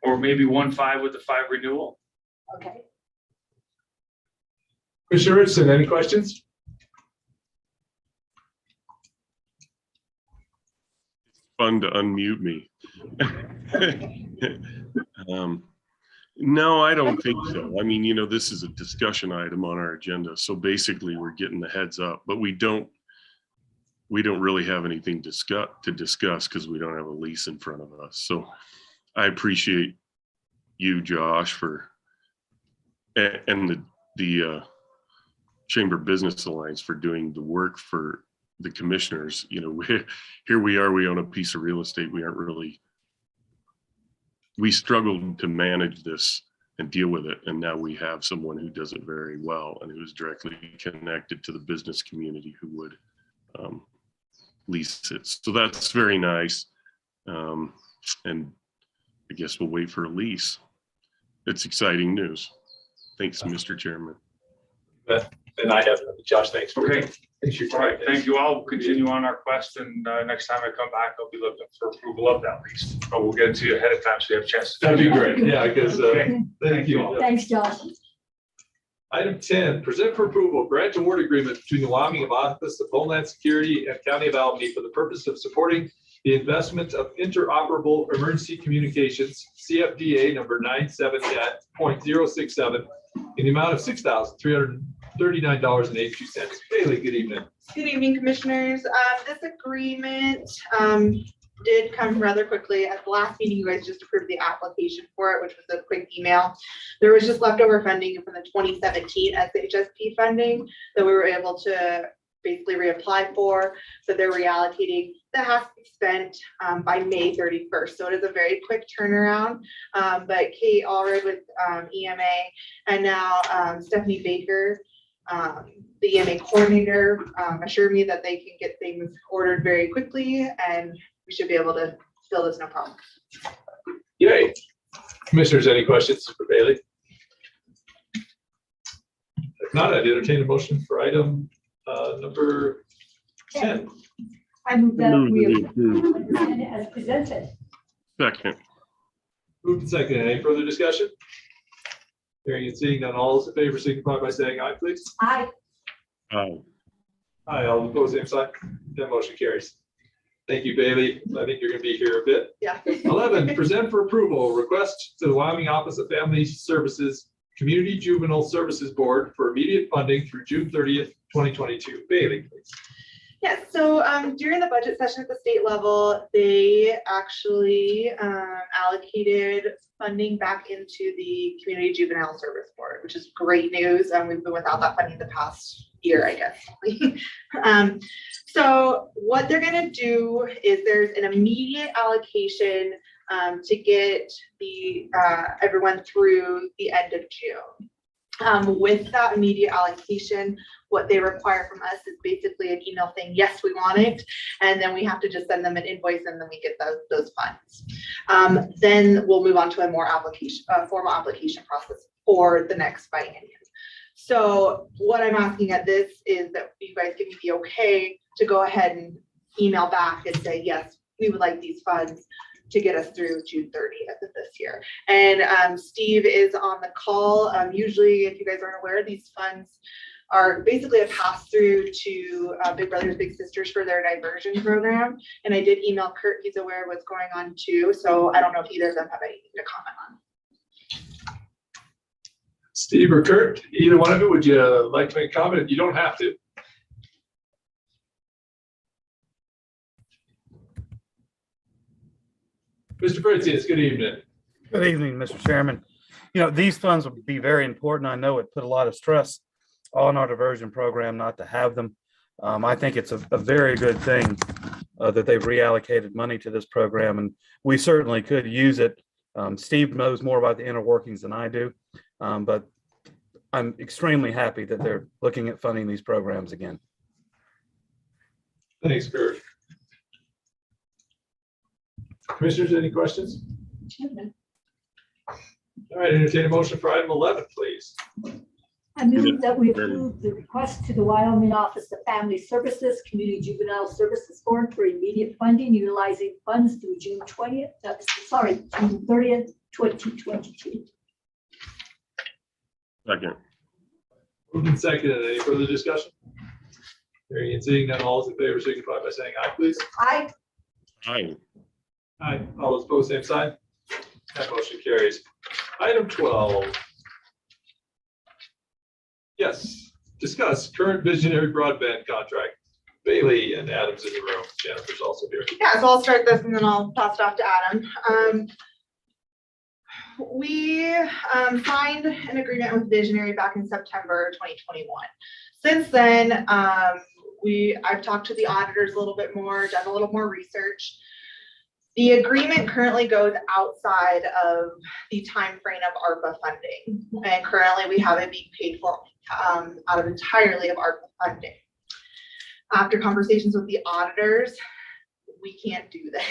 or maybe 1.5 with the 5 renewal. Okay. Commissioner Richardson, any questions? Fun to unmute me. No, I don't think so. I mean, this is a discussion item on our agenda. So basically we're getting the heads up, but we don't really have anything to discuss because we don't have a lease in front of us. So I appreciate you, Josh, and the Chamber Business Alliance for doing the work for the commissioners. Here we are, we own a piece of real estate. We struggled to manage this and deal with it. And now we have someone who does it very well and who's directly connected to the business community who would lease it. So that's very nice. And I guess we'll wait for a lease. It's exciting news. Thanks, Mr. Chairman. And I have, Josh, thanks for Okay. Thanks for your All time. right, thank you all. We'll continue on our quest, and next time I come back, I'll be looking for approval of that lease. But we'll get it to you ahead of time so you have a chance. That'd be great. Yeah, because Okay. thank you. Thanks, Josh. Item 10, present for approval, grant award agreement between the Wyoming Office of Homeland Security and County of Albany for the purpose of supporting the investment of interoperable emergency communications, CFDA number 97.067, in the amount of $6,339.82. Bailey, good evening. Good evening, Commissioners. This agreement did come rather quickly. At the last meeting, you guys just approved the application for it, which was a quick email. There was just leftover funding from the 2017 SHSP funding that we were able to basically reapply for. So they're reallocating. That has to be spent by May 31st. So it is a very quick turnaround. But Kate Allred with EMA, and now Stephanie Baker, the EMA coordinator, assured me that they can get things ordered very quickly, and we should be able to fill this no problem. Yay. Commissioners, any questions for Bailey? If not, I'd entertain a motion for item number 10. I move that we approve as presented. Second. Moved and seconded. Any further discussion? Hearing and seeing none, all those in favor signify by saying aye, please. Aye. Aye. Aye, all opposed, same sign. That motion carries. Thank you, Bailey. I think you're going to be here a bit. Yeah. 11, present for approval, request to the Wyoming Office of Family Services Community Juvenile Services Board for immediate funding through June 30th, 2022. Bailey, please. Yes, so during the budget session at the state level, they actually allocated funding back into the Community Juvenile Service Board, which is great news. We've been without that funding the past year, I guess. So what they're going to do is there's an immediate allocation to get the everyone through the end of June. With that immediate allocation, what they require from us is basically an email saying, yes, we want it. And then we have to just send them an invoice and then we get those funds. Then we'll move on to a more formal application process for the next biennium. So what I'm asking at this is that you guys give me the okay to go ahead and email back and say, yes, we would like these funds to get us through June 30th of this year. And Steve is on the call. Usually, if you guys aren't aware, these funds are basically a pass through to Big Brothers Big Sisters for their diversion program. And I did email Kurt, he's aware of what's going on too. So I don't know if either of them have anything to comment on. Steve or Kurt, either one of you, would you like to make a comment? You don't have to. Mr. Fritzius, good evening. Good evening, Mr. Chairman. You know, these funds would be very important. I know it put a lot of stress on our diversion program not to have them. I think it's a very good thing that they've reallocated money to this program, and we certainly could use it. Steve knows more about the inner workings than I do, but I'm extremely happy that they're looking at funding these programs again. Thanks, Kurt. Commissioners, any questions? All right, entertain a motion for item 11, please. I move that we approve the request to the Wyoming Office of Family Services, Community Juvenile Services Board for immediate funding utilizing funds through June 30th, 2022. Second. Moved and seconded. Any further discussion? Hearing and seeing none, all those in favor signify by saying aye, please. Aye. Aye. Aye. All those opposed, same sign. That motion carries. Item 12. Yes, discuss current visionary broadband contract. Bailey and Adam's in the room. Jennifer's also here. Yeah, so I'll start this and then I'll pass it off to Adam. We signed an agreement with Visionary back in September 2021. Since then, I've talked to the auditors a little bit more, done a little more research. The agreement currently goes outside of the time frame of ARPA funding, and currently we have it being paid for out of entirely of ARPA funding. After conversations with the auditors, we can't do this.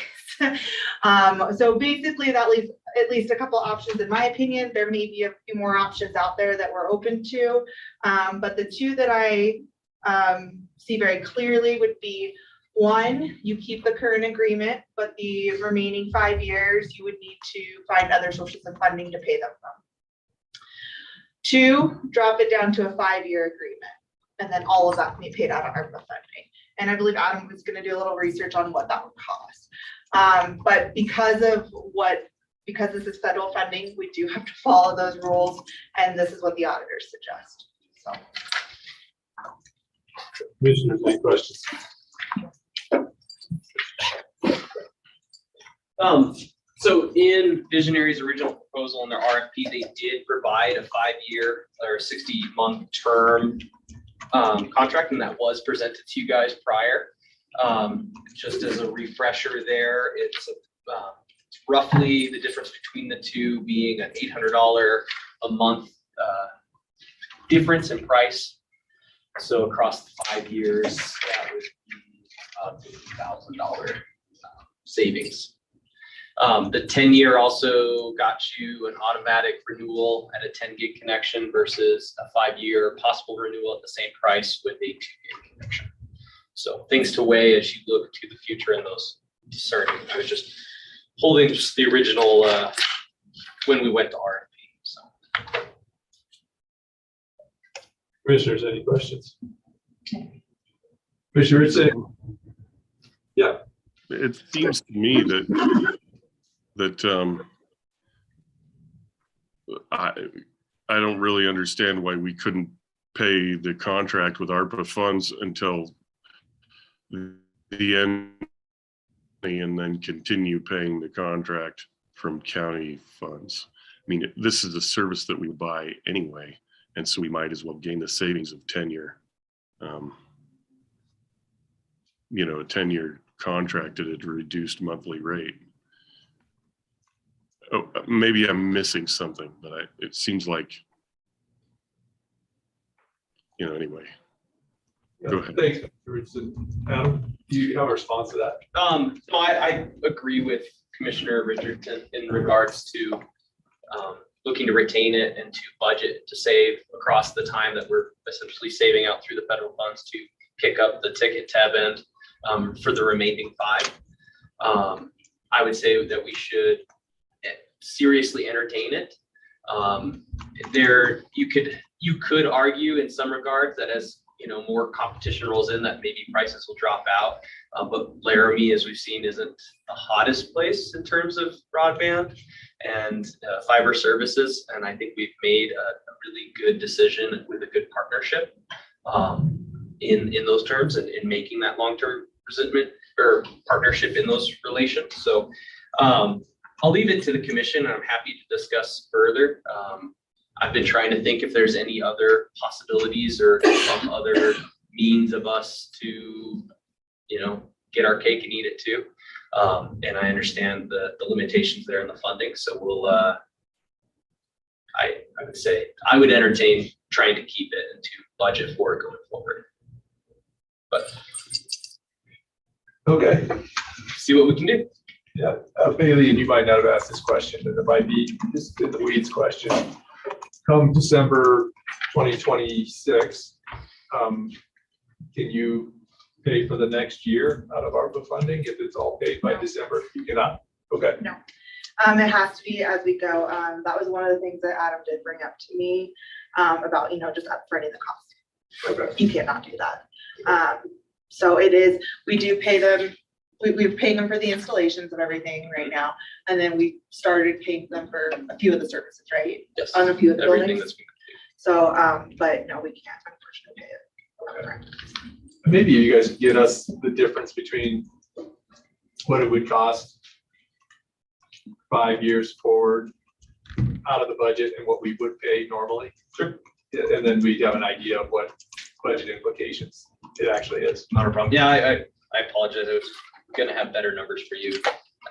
So basically that leaves at least a couple options in my opinion. There may be a few more options out there that we're open to, but the two that I see very clearly would be, one, you keep the current agreement, but the remaining 5 years, you would need to find other sources of funding to pay them from. Two, drop it down to a 5-year agreement, and then all of that can be paid out of ARPA funding. And I believe Adam was going to do a little research on what that would cost. But because this is federal funding, we do have to follow those rules, and this is what the auditors suggest. So. Commissioners, any questions? So in Visionary's original proposal in their RFP, they did provide a 5-year or 60-month term contract, and that was presented to you guys prior. Just as a refresher there, it's roughly the difference between the two being an $800 a month difference in price. So across the 5 years, that would be $50,000 savings. The 10-year also got you an automatic renewal at a 10 gig connection versus a 5-year possible renewal at the same price with a 2 gig connection. So things to weigh as you look to the future in those discerning. I was just holding just the original when we went to RFP. So. Commissioners, any questions? Commissioner Ritchie? Yeah. It seems to me that I don't really understand why we couldn't pay the contract with ARPA funds until the end and then continue paying the contract from county funds. I mean, this is a service that we buy anyway, and so we might as well gain the savings of tenure. You know, a 10-year contract at a reduced monthly rate. Oh, maybe I'm missing something, but it seems like anyway. Go ahead. Thanks, Mr. Richardson. Adam, do you have a response to that? No, I agree with Commissioner Richardson in regards to looking to retain it and to budget to save across the time that we're essentially saving out through the federal funds to pick up the ticket tab end for the remaining 5. I would say that we should seriously entertain it. You could argue in some regards that as more competition rolls in, that maybe prices will drop out. But Laramie, as we've seen, isn't the hottest place in terms of broadband and fiber services. And I think we've made a really good decision with a good partnership in those terms and in making that long-term resentment or partnership in those relations. So I'll leave it to the commission. I'm happy to discuss further. I've been trying to think if there's any other possibilities or some other means of us to, get our cake and eat it too. And I understand the limitations there in the funding. So we'll, I would say I would entertain trying to keep it and to budget for it going forward. But Okay. see what we can do. Yeah, Bailey, and you might not have asked this question, but it might be just in the weeds question. Come December 2026, can you pay for the next year out of ARPA funding if it's all paid by December? You cannot. Okay. No. It has to be as we go. That was one of the things that Adam did bring up to me about, just upfronting the cost. Okay. You cannot do that. So it is, we do pay them. We're paying them for the installations and everything right now. And then we started paying them for a few of the services, right? Yes. On a few of the Everything buildings. that's been So, but no, we can't unfortunately pay it. Okay. Maybe you guys can get us the difference between what it would cost 5 years forward out of the budget and what we would pay normally. Sure. And then we'd have an idea of what budget implications it actually is. Not a problem. Yeah, I apologize. I was gonna have better numbers for you.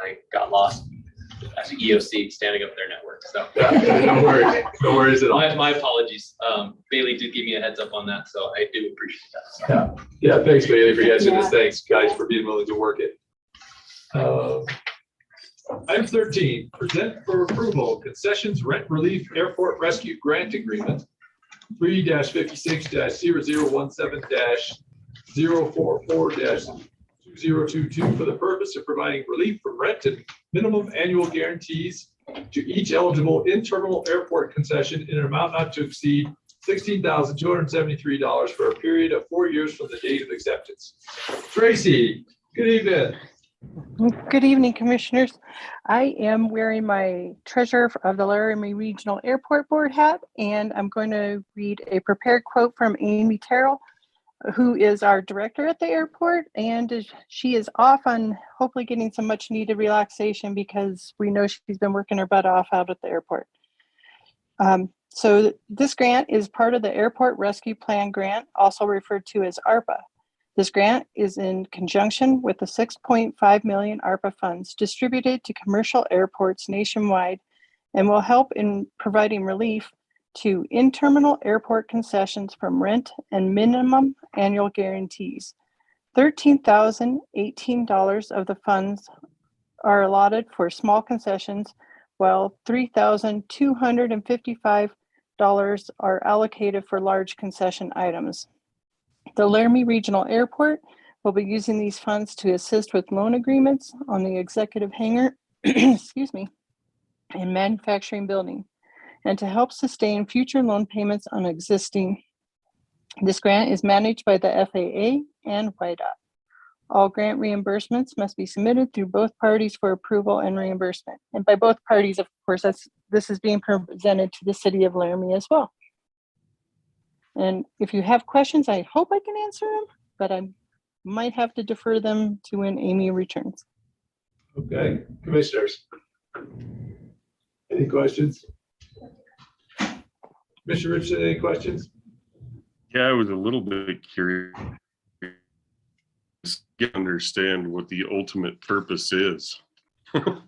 I got lost as an EOC standing up their network. So Yeah, no worries. No worries at all. my apologies. Bailey did give me a heads up on that, so I do appreciate that. So. Yeah, thanks, Bailey, for answering this. Thanks, guys, for being willing to work it. Item 13, present for approval concessions rent relief airport rescue grant agreement 3-56-0017-044-2022 for the purpose of providing relief from rent and minimum annual guarantees to each eligible internal airport concession in an amount not to exceed $16,273 for a period of 4 years from the date of acceptance. Tracy, good evening. Good evening, Commissioners. I am wearing my Treasurer of the Laramie Regional Airport Board hat, and I'm going to read a prepared quote from Amy Terrell, who is our director at the airport, and she is off on hopefully getting some much needed relaxation because we know she's been working her butt off out at the airport. So this grant is part of the Airport Rescue Plan grant, also referred to as ARPA. This grant is in conjunction with the 6.5 million ARPA funds distributed to commercial airports nationwide and will help in providing relief to in-terminal airport concessions from rent and minimum annual guarantees. $13,018 of the funds are allotted for small concessions, while $3,255 are allocated for large concession items. The Laramie Regional Airport will be using these funds to assist with loan agreements on the executive hangar, excuse me, and manufacturing building, and to help sustain future loan payments on existing. This grant is managed by the FAA and YDOT. All grant reimbursements must be submitted through both parties for approval and reimbursement. And by both parties, of course, this is being presented to the city of Laramie as well. And if you have questions, I hope I can answer them, but I might have to defer them to when Amy returns. Okay, commissioners. Any questions? Commissioner Richardson, any questions? Yeah, I was a little bit curious to understand what the ultimate purpose is. Who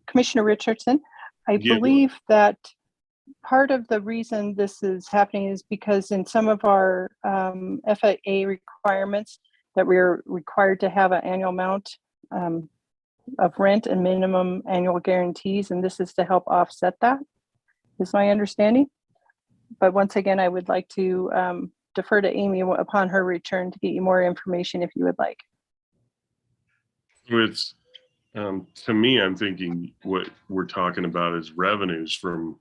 Commissioner Richardson, I Yeah. believe that part of the reason this is happening is because in some of our FAA requirements that we're required to have an annual amount of rent and minimum annual guarantees, and this is to help offset that, is my understanding. But once again, I would like to defer to Amy upon her return to get you more information if you would like. So it's, to me, I'm thinking what we're talking about is revenues from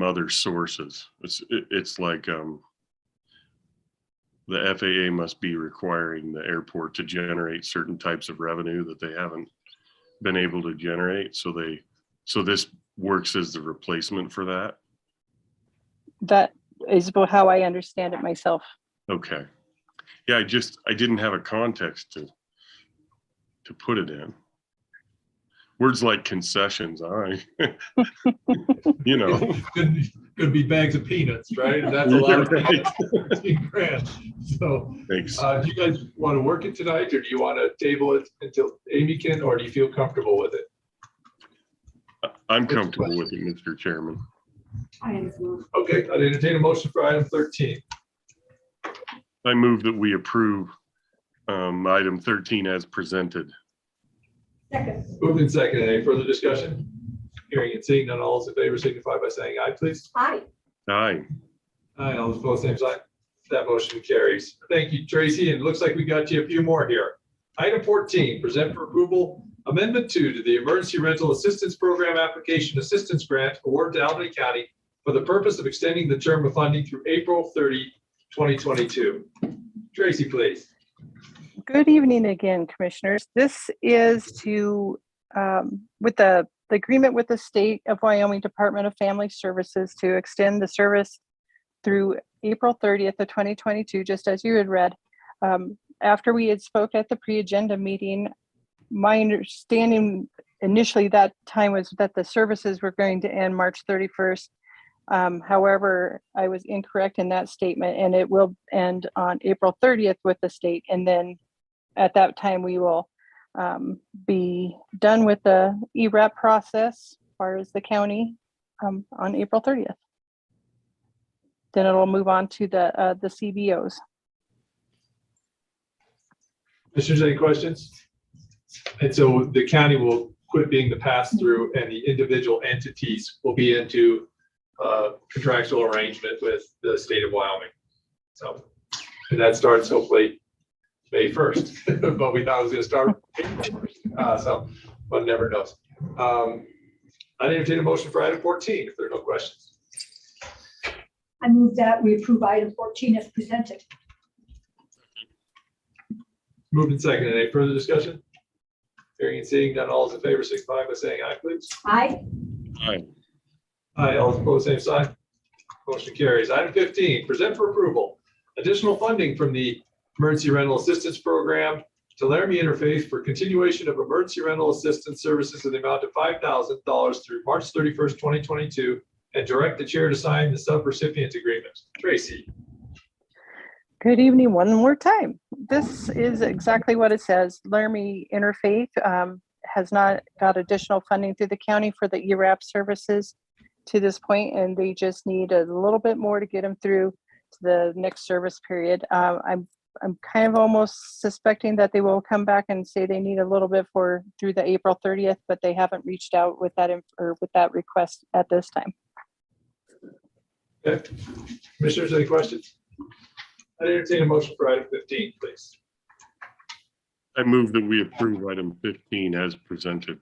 other sources. It's like the FAA must be requiring the airport to generate certain types of revenue that they haven't been able to generate. So this works as the replacement for that. That is how I understand it myself. Okay. Yeah, I didn't have a context to put it in. Words like concessions, all right. You know. Could be bags of peanuts, right? And that's a lot of $13,000. So thanks. Do you guys want to work it tonight, or do you want to table it until Amy can, or do you feel comfortable with it? I'm comfortable with it, Mr. Chairman. I am as well. Okay, I'd entertain a motion for item 13. I move that we approve item 13 as presented. Second. Moved and seconded. Any further discussion? Hearing and seeing none, all those in favor signify by saying aye, please. Aye. Aye. Aye, all those opposed, same sign. That motion carries. Thank you, Tracy, and it looks like we got you a few more here. Item 14, present for approval Amendment 2 to the Emergency Rental Assistance Program Application Assistance Grant award to Albany County for the purpose of extending the term of funding through April 30, 2022. Tracy, please. Good evening again, commissioners. This is to, with the agreement with the State of Wyoming Department of Family Services to extend the service through April 30th of 2022, just as you had read. After we had spoke at the pre-agenda meeting, my understanding initially that time was that the services were going to end March 31st. However, I was incorrect in that statement, and it will end on April 30th with the state. And then at that time, we will be done with the ERAP process as far as the county on April 30th. Then it'll move on to the CBOs. Commissioners, any questions? And so the county will quit being the pass-through, and the individual entities will be into contractual arrangement with the state of Wyoming. So, and that starts hopefully May 1st, but we thought it was going to start April 1st. So one never knows. I entertain a motion for item 14 if there are no questions. I move that we approve item 14 as presented. Moved and seconded. Any further discussion? Hearing and seeing none, all those in favor signify by saying aye, please. Aye. Aye. Aye, all those opposed, same sign. Motion carries. Item 15, present for approval additional funding from the Emergency Rental Assistance Program to Laramie Interfaith for continuation of emergency rental assistance services in the amount of $5,000 through March 31st, 2022, and direct the chair to sign the subrecipient agreement. Tracy. Good evening one more time. This is exactly what it says. Laramie Interfaith has not got additional funding through the county for the ERAP services to this point, and they just need a little bit more to get them through to the next service period. I'm kind of almost suspecting that they will come back and say they need a little bit for through the April 30th, but they haven't reached out with that with that request at this time. Okay. Commissioners, any questions? I entertain a motion for item 15, please. I move that we approve item 15 as presented.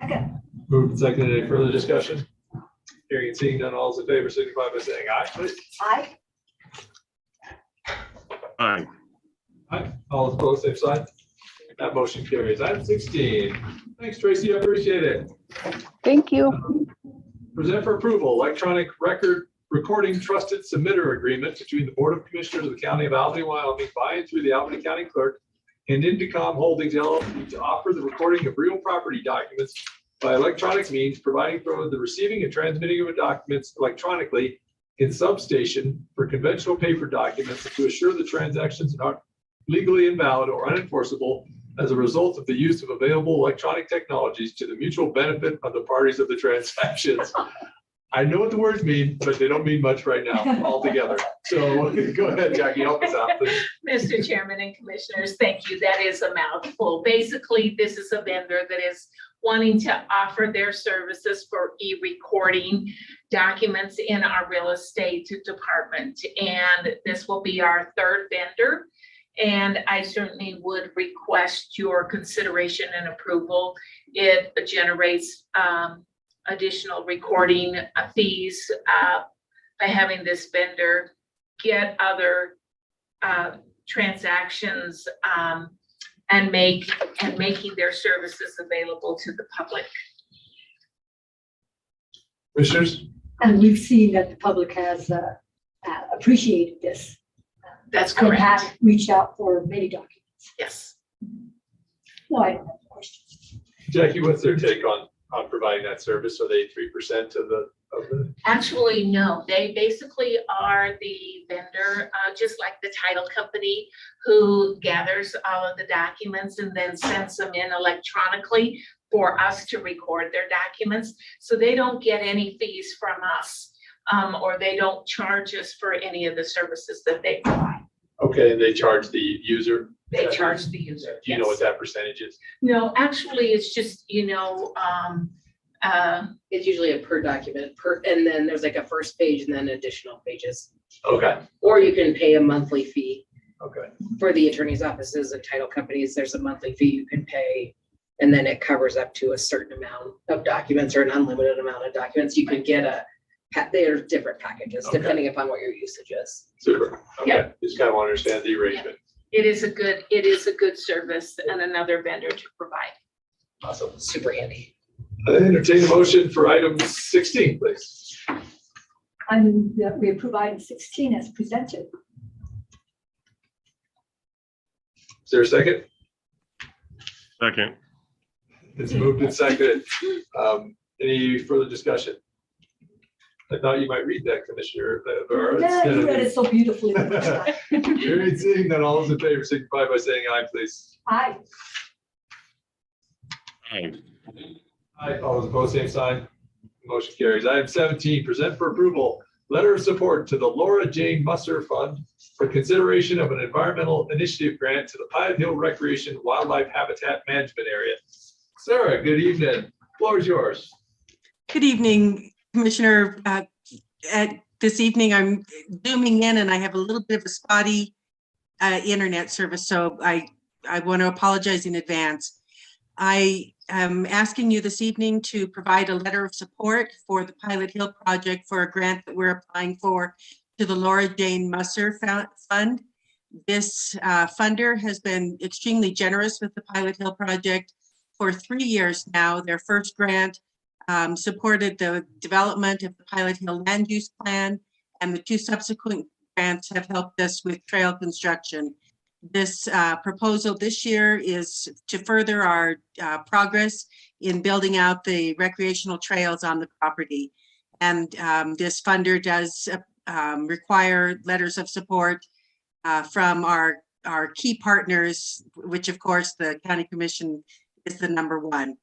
Second. Moved and seconded. Any further discussion? Hearing and seeing none, all those in favor signify by saying aye, please. Aye. Aye. Aye. All those opposed, same sign. That motion carries. Item 16. Thanks, Tracy. I appreciate it. Thank you. Present for approval, electronic record recording trusted submitter agreement between the Board of Commissioners of the County of Albany, Wyoming, by and through the Albany County Clerk and Indicom Holdings LLC to offer the recording of real property documents by electronic means, providing for the receiving and transmitting of documents electronically in substation for conventional paper documents to assure the transactions are not legally invalid or unenforceable as a result of the use of available electronic technologies to the mutual benefit of the parties of the transactions. I know what the words mean, but they don't mean much right now altogether. So go ahead, Jackie, help us out, please. Mr. Chairman and Commissioners, thank you. That is a mouthful. Basically, this is a vendor that is wanting to offer their services for e-recording documents in our real estate department. And this will be our third vendor. And I certainly would request your consideration and approval. It generates additional recording fees by having this vendor get other transactions and making their services available to the public. Commissioners? And we've seen that the public has appreciated this. That's And correct. have reached out for many documents. Yes. No, I don't have questions. Jackie, what's their take on providing that service? Are they 3% of the? Actually, no, they basically are the vendor, just like the title company who gathers all of the documents and then sends them in electronically for us to record their documents. So they don't get any fees from us, or they don't charge us for any of the services that they provide. Okay, and they charge the user? They charge the user. Do you know what that percentage is? No, actually, it's just, It's usually a per document and then there's like a first page and then additional pages. Okay, Or you can pay a monthly fee. okay. For the attorney's offices and title companies, there's a monthly fee you can pay. And then it covers up to a certain amount of documents or an unlimited amount of documents. You can get there's different packages Okay. depending upon what your usage is. Super. Okay. Yeah. Just kind of want to understand the arrangement. it is a good service and another vendor to provide. Awesome. Super handy. I entertain a motion for item 16, please. I move that we approve item 16 as presented. Is there a second? Second. It's moved and seconded. Any further discussion? I thought you might read that, Commissioner. Yeah, you read it so beautifully. Hearing, seeing none, all those in favor signify by saying aye, please. Aye. Aye. Aye, all those opposed, same sign. Motion carries. Item 17, present for approval, letter of support to the Laura Jane Musser Fund for consideration of an environmental initiative grant to the Pilot Hill Recreation Wildlife Habitat Management Area. Sarah, good evening. Floor is yours. Good evening, Commissioner. This evening, I'm zooming in and I have a little bit of a spotty internet service, so I want to apologize in advance. I am asking you this evening to provide a letter of support for the Pilot Hill project for a grant that we're applying for to the Laura Jane Musser Fund. This funder has been extremely generous with the Pilot Hill project for 3 years now. Their first grant supported the development of the Pilot Hill land use plan, and the 2 subsequent grants have helped us with trail construction. This proposal this year is to further our progress in building out the recreational trails on the property. And this funder does require letters of support from our key partners, which of course the County Commission is the #1.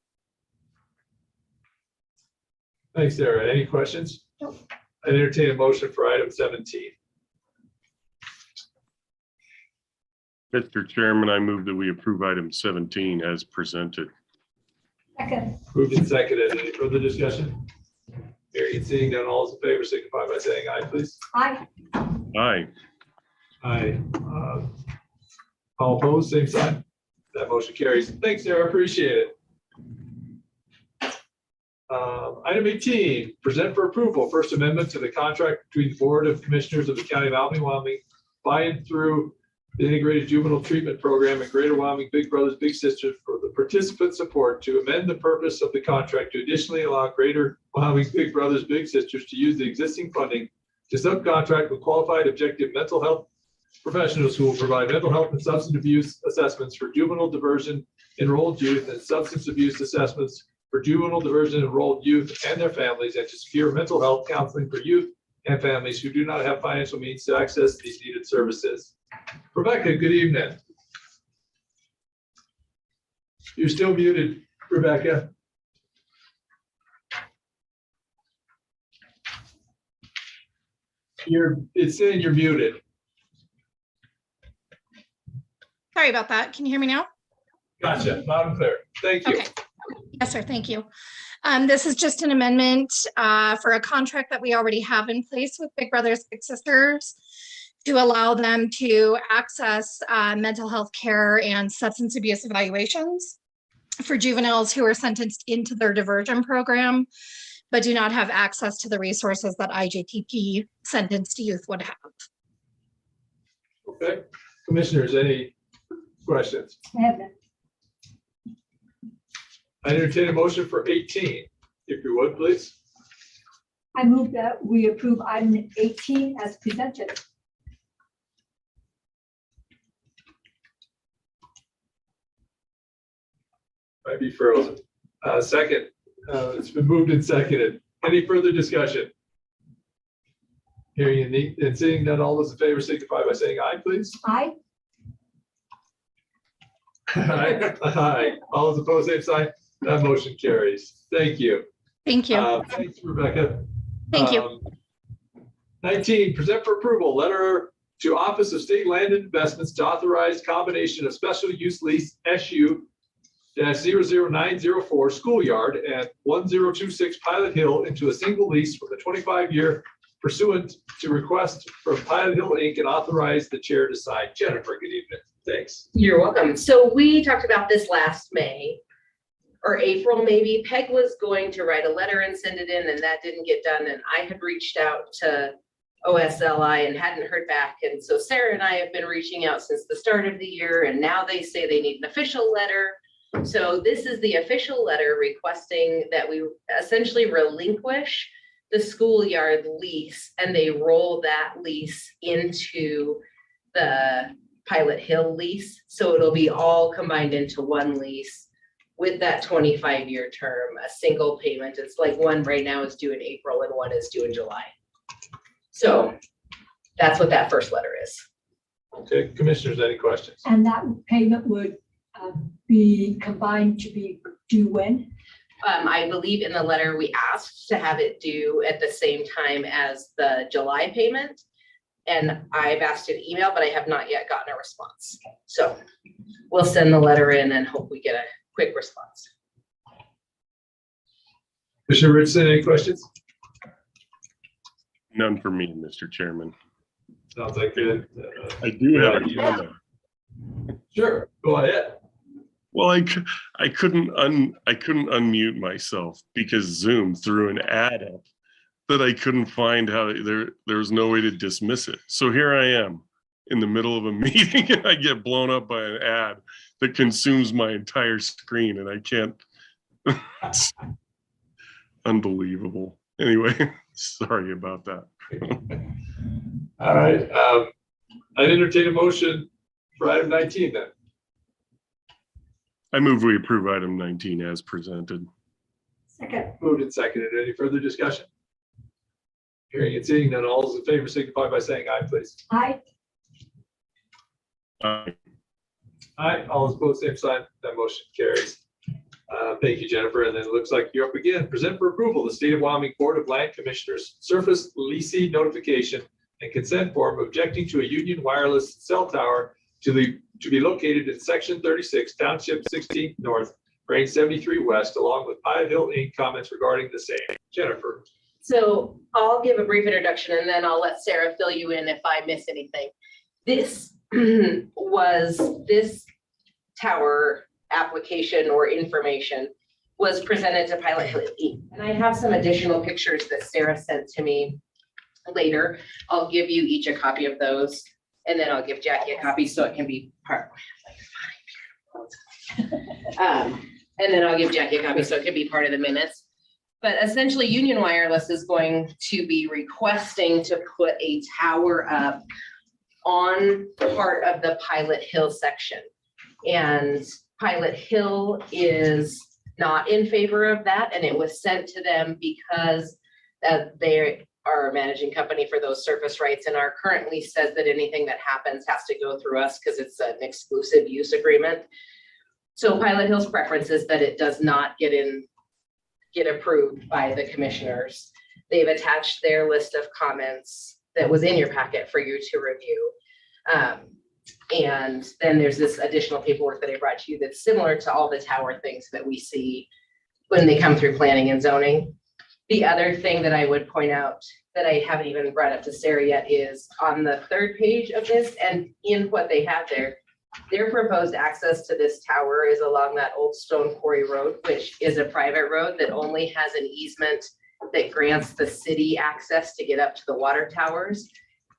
Thanks, Sarah. Any questions? I entertain a motion for item 17. Mr. Chairman, I move that we approve item 17 as presented. Second. Moved and seconded. Any further discussion? Hearing, seeing none, all those in favor signify by saying aye, please. Aye. Aye. Aye. All opposed, same sign. That motion carries. Thanks, Sarah. Appreciate it. Item 18, present for approval, First Amendment to the contract between the Board of Commissioners of the County of Albany, Wyoming, by and through the Integrated Juvenile Treatment Program and Greater Wyoming Big Brothers Big Sisters for the participant support to amend the purpose of the contract to additionally allow Greater Wyoming Big Brothers Big Sisters to use the existing funding to subcontract with qualified objective mental health professionals who will provide mental health and substance abuse assessments for juvenile diversion enrolled youth and substance abuse assessments for juvenile diversion enrolled youth and their families, and to secure mental health counseling for youth and families who do not have financial means to access these needed services. Rebecca, good evening. You're still muted, Rebecca. It's saying you're muted. Sorry about that. Can you hear me now? Gotcha, loud and clear. Thank you. Okay. Yes, sir. Thank you. This is just an amendment for a contract that we already have in place with Big Brothers Big Sisters to allow them to access mental health care and substance abuse evaluations for juveniles who are sentenced into their diversion program, but do not have access to the resources that IJTP sentenced youth would have. Okay, commissioners, any questions? I have none. I entertain a motion for 18, if you would, please. I move that we approve item 18 as presented. Might be frozen. Second, it's been moved and seconded. Any further discussion? Hearing and seeing none, all those in favor signify by saying aye, please. Aye. Aye. Aye. All those opposed, same sign. That motion carries. Thank you. Thank you. Thanks, Rebecca. Thank you. 19, present for approval, letter to Office of State Land and Investments to authorize combination of special use lease SU -00904 Schoolyard and 1026 Pilot Hill into a single lease for the 25-year pursuant to request from Pilot Hill Inc. and authorize the chair to sign. Jennifer, good evening. Thanks. You're welcome. So we talked about this last May or April, maybe. Peg was going to write a letter and send it in, and that didn't get done. And I had reached out to OSLI and hadn't heard back. And so Sarah and I have been reaching out since the start of the year, and now they say they need an official letter. So this is the official letter requesting that we essentially relinquish the schoolyard lease, and they roll that lease into the Pilot Hill lease. So it'll be all combined into one lease with that 25-year term, a single payment. It's like one right now is due in April and one is due in July. So that's what that first letter is. Okay, commissioners, any questions? And that payment would be combined to be due when? I believe in the letter we asked to have it due at the same time as the July payment. And I've asked an email, but I have not yet gotten a response. So we'll send the letter in and hope we get a quick response. Commissioner Richardson, any questions? None for me, Mr. Chairman. Sounds like good. I do have a comment. Sure, go ahead. Well, I couldn't unmute myself because Zoom threw an ad up that I couldn't find how there was no way to dismiss it. So here I am in the middle of a meeting and I get blown up by an ad that consumes my entire screen and I can't. It's unbelievable. Anyway, sorry about that. All right, I'd entertain a motion for item 19 then. I move we approve item 19 as presented. Second. Moved and seconded. Any further discussion? Hearing and seeing none, all those in favor signify by saying aye, please. Aye. Aye. Aye, all those opposed, same sign. That motion carries. Thank you, Jennifer. And then it looks like you're up again. Present for approval, the State of Wyoming Board of Land Commissioners surface leasing notification and consent form objecting to a Union Wireless cell tower to be located in Section 36, Township 16 North, Range 73 West, along with Pilot Hill Inc. Comments regarding the same. Jennifer. So I'll give a brief introduction and then I'll let Sarah fill you in if I miss anything. This this tower application or information was presented to Pilot Hill Inc. And I have some additional pictures that Sarah sent to me later. I'll give you each a copy of those. And then I'll give Jackie a copy so it can be part. And then I'll give Jackie a copy so it can be part of the minutes. But essentially Union Wireless is going to be requesting to put a tower up on part of the Pilot Hill section. And Pilot Hill is not in favor of that. And it was sent to them because they are a managing company for those surface rights, and our current lease says that anything that happens has to go through us because it's an exclusive use agreement. So Pilot Hill's preference is that it does not get approved by the commissioners. They've attached their list of comments that was in your packet for you to review. And then there's this additional paperwork that I brought to you that's similar to all the tower things that we see when they come through planning and zoning. The other thing that I would point out that I haven't even brought up to Sarah yet is on the third page of this, and in what they have there, their proposed access to this tower is along that old Stone Quarry Road, which is a private road that only has an easement that grants the city access to get up to the water towers.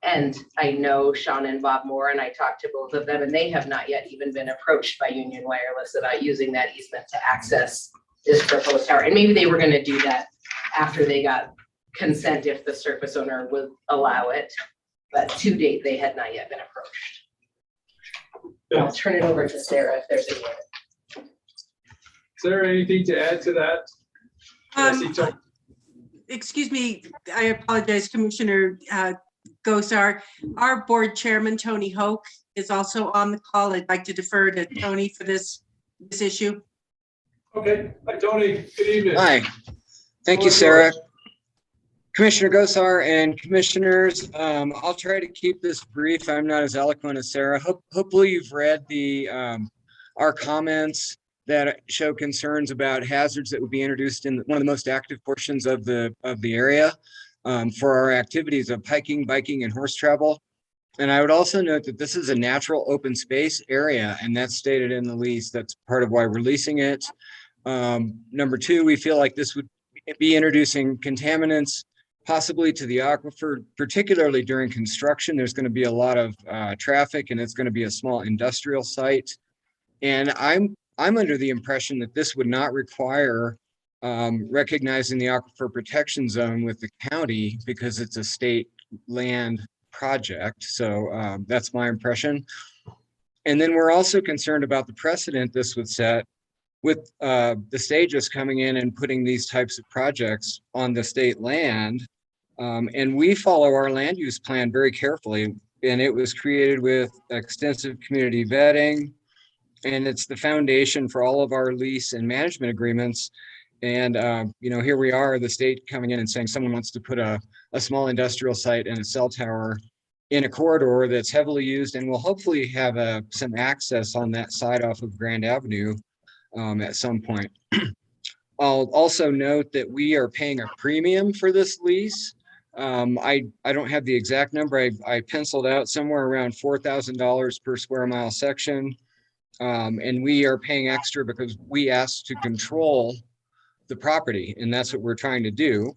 And I know Sean and Bob Moore, and I talked to both of them, and they have not yet even been approached by Union Wireless about using that easement to access this proposed tower. And maybe they were going to do that after they got consent if the surface owner would allow it. But to date, they had not yet been approached. I'll turn it over to Sarah if there's any. Sarah, anything to add to that? Excuse me, I apologize, Commissioner Gosar. Our board chairman, Tony Hoke, is also on the call. I'd like to defer to Tony for this issue. Okay, hi Tony, good evening. Hi, thank you, Sarah. Commissioner Gosar and commissioners, I'll try to keep this brief. I'm not as eloquent as Sarah. Hopefully you've read our comments that show concerns about hazards that would be introduced in one of the most active portions of the area for our activities of hiking, biking, and horse travel. And I would also note that this is a natural open space area, and that's stated in the lease. That's part of why we're leasing it. Number two, we feel like this would be introducing contaminants possibly to the aquifer, particularly during construction. There's going to be a lot of traffic, and it's going to be a small industrial site. And I'm under the impression that this would not require recognizing the aquifer protection zone with the county because it's a state land project. So that's my impression. And then we're also concerned about the precedent this would set with the stages coming in and putting these types of projects on the state land. And we follow our land use plan very carefully, and it was created with extensive community vetting, and it's the foundation for all of our lease and management agreements. And here we are, the state coming in and saying someone wants to put a small industrial site and a cell tower in a corridor that's heavily used and will hopefully have some access on that side off of Grand Avenue at some point. I'll also note that we are paying a premium for this lease. I don't have the exact number. I penciled out somewhere around $4,000 per square mile section. And we are paying extra because we asked to control the property, and that's what we're trying to do.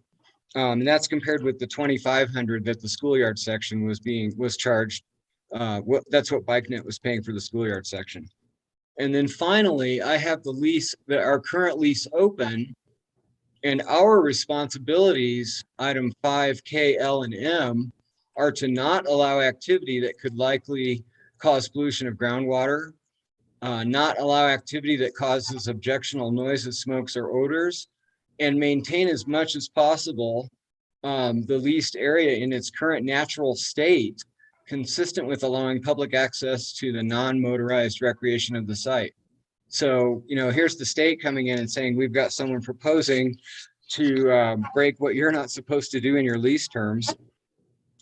And that's compared with the $2,500 that the schoolyard section was charged. That's what BikeNet was paying for the schoolyard section. And then finally, I have our current lease open, and our responsibilities, item 5K, L, and M, are to not allow activity that could likely cause pollution of groundwater, not allow activity that causes objectionable noises, smokes, or odors, and maintain as much as possible the leased area in its current natural state, consistent with allowing public access to the non-motorized recreation of the site. So, here's the state coming in and saying, we've got someone proposing to break what you're not supposed to do in your lease terms.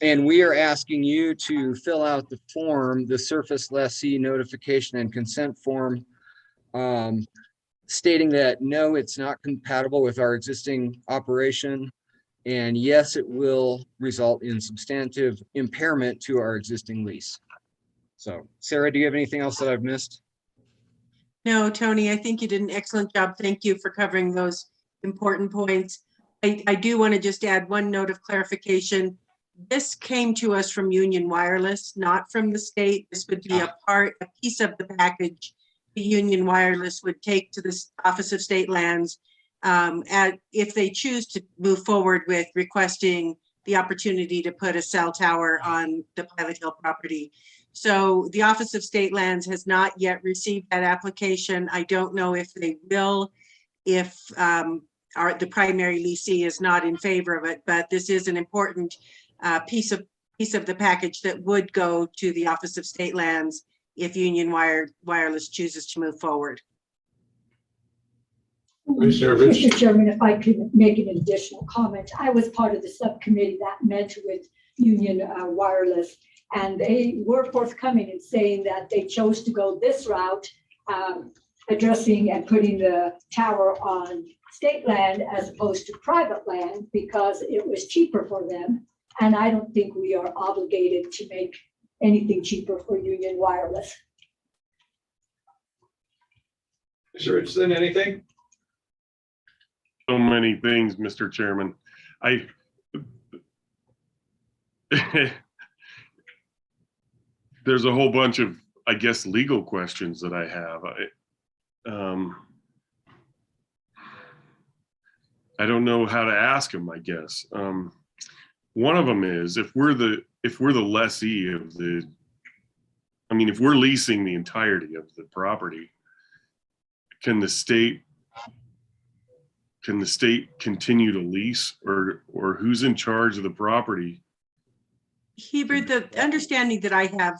And we are asking you to fill out the form, the surface lessee notification and consent form, stating that no, it's not compatible with our existing operation. And yes, it will result in substantive impairment to our existing lease. So, Sarah, do you have anything else that I've missed? No, Tony, I think you did an excellent job. Thank you for covering those important points. I do want to just add one note of clarification. This came to us from Union Wireless, not from the state. This would be a piece of the package the Union Wireless would take to the Office of State Lands if they choose to move forward with requesting the opportunity to put a cell tower on the Pilot Hill property. So the Office of State Lands has not yet received that application. I don't know if they will, if the primary leasee is not in favor of it, but this is an important piece of the package that would go to the Office of State Lands if Union Wireless chooses to move forward. Commissioner Rich. Mr. Chairman, if I could make an additional comment, I was part of the subcommittee that met with Union Wireless, and they were forthcoming in saying that they chose to go this route, addressing and putting the tower on state land as opposed to private land because it was cheaper for them. And I don't think we are obligated to make anything cheaper for Union Wireless. Mr. Richardson, anything? So many things, Mr. Chairman. There's a whole bunch of, I guess, legal questions that I have. I don't know how to ask them, I guess. One of them is if we're the lessee of the, I mean, if we're leasing the entirety of the property, can the state continue to lease, or who's in charge of the property? Hebert, the understanding that I have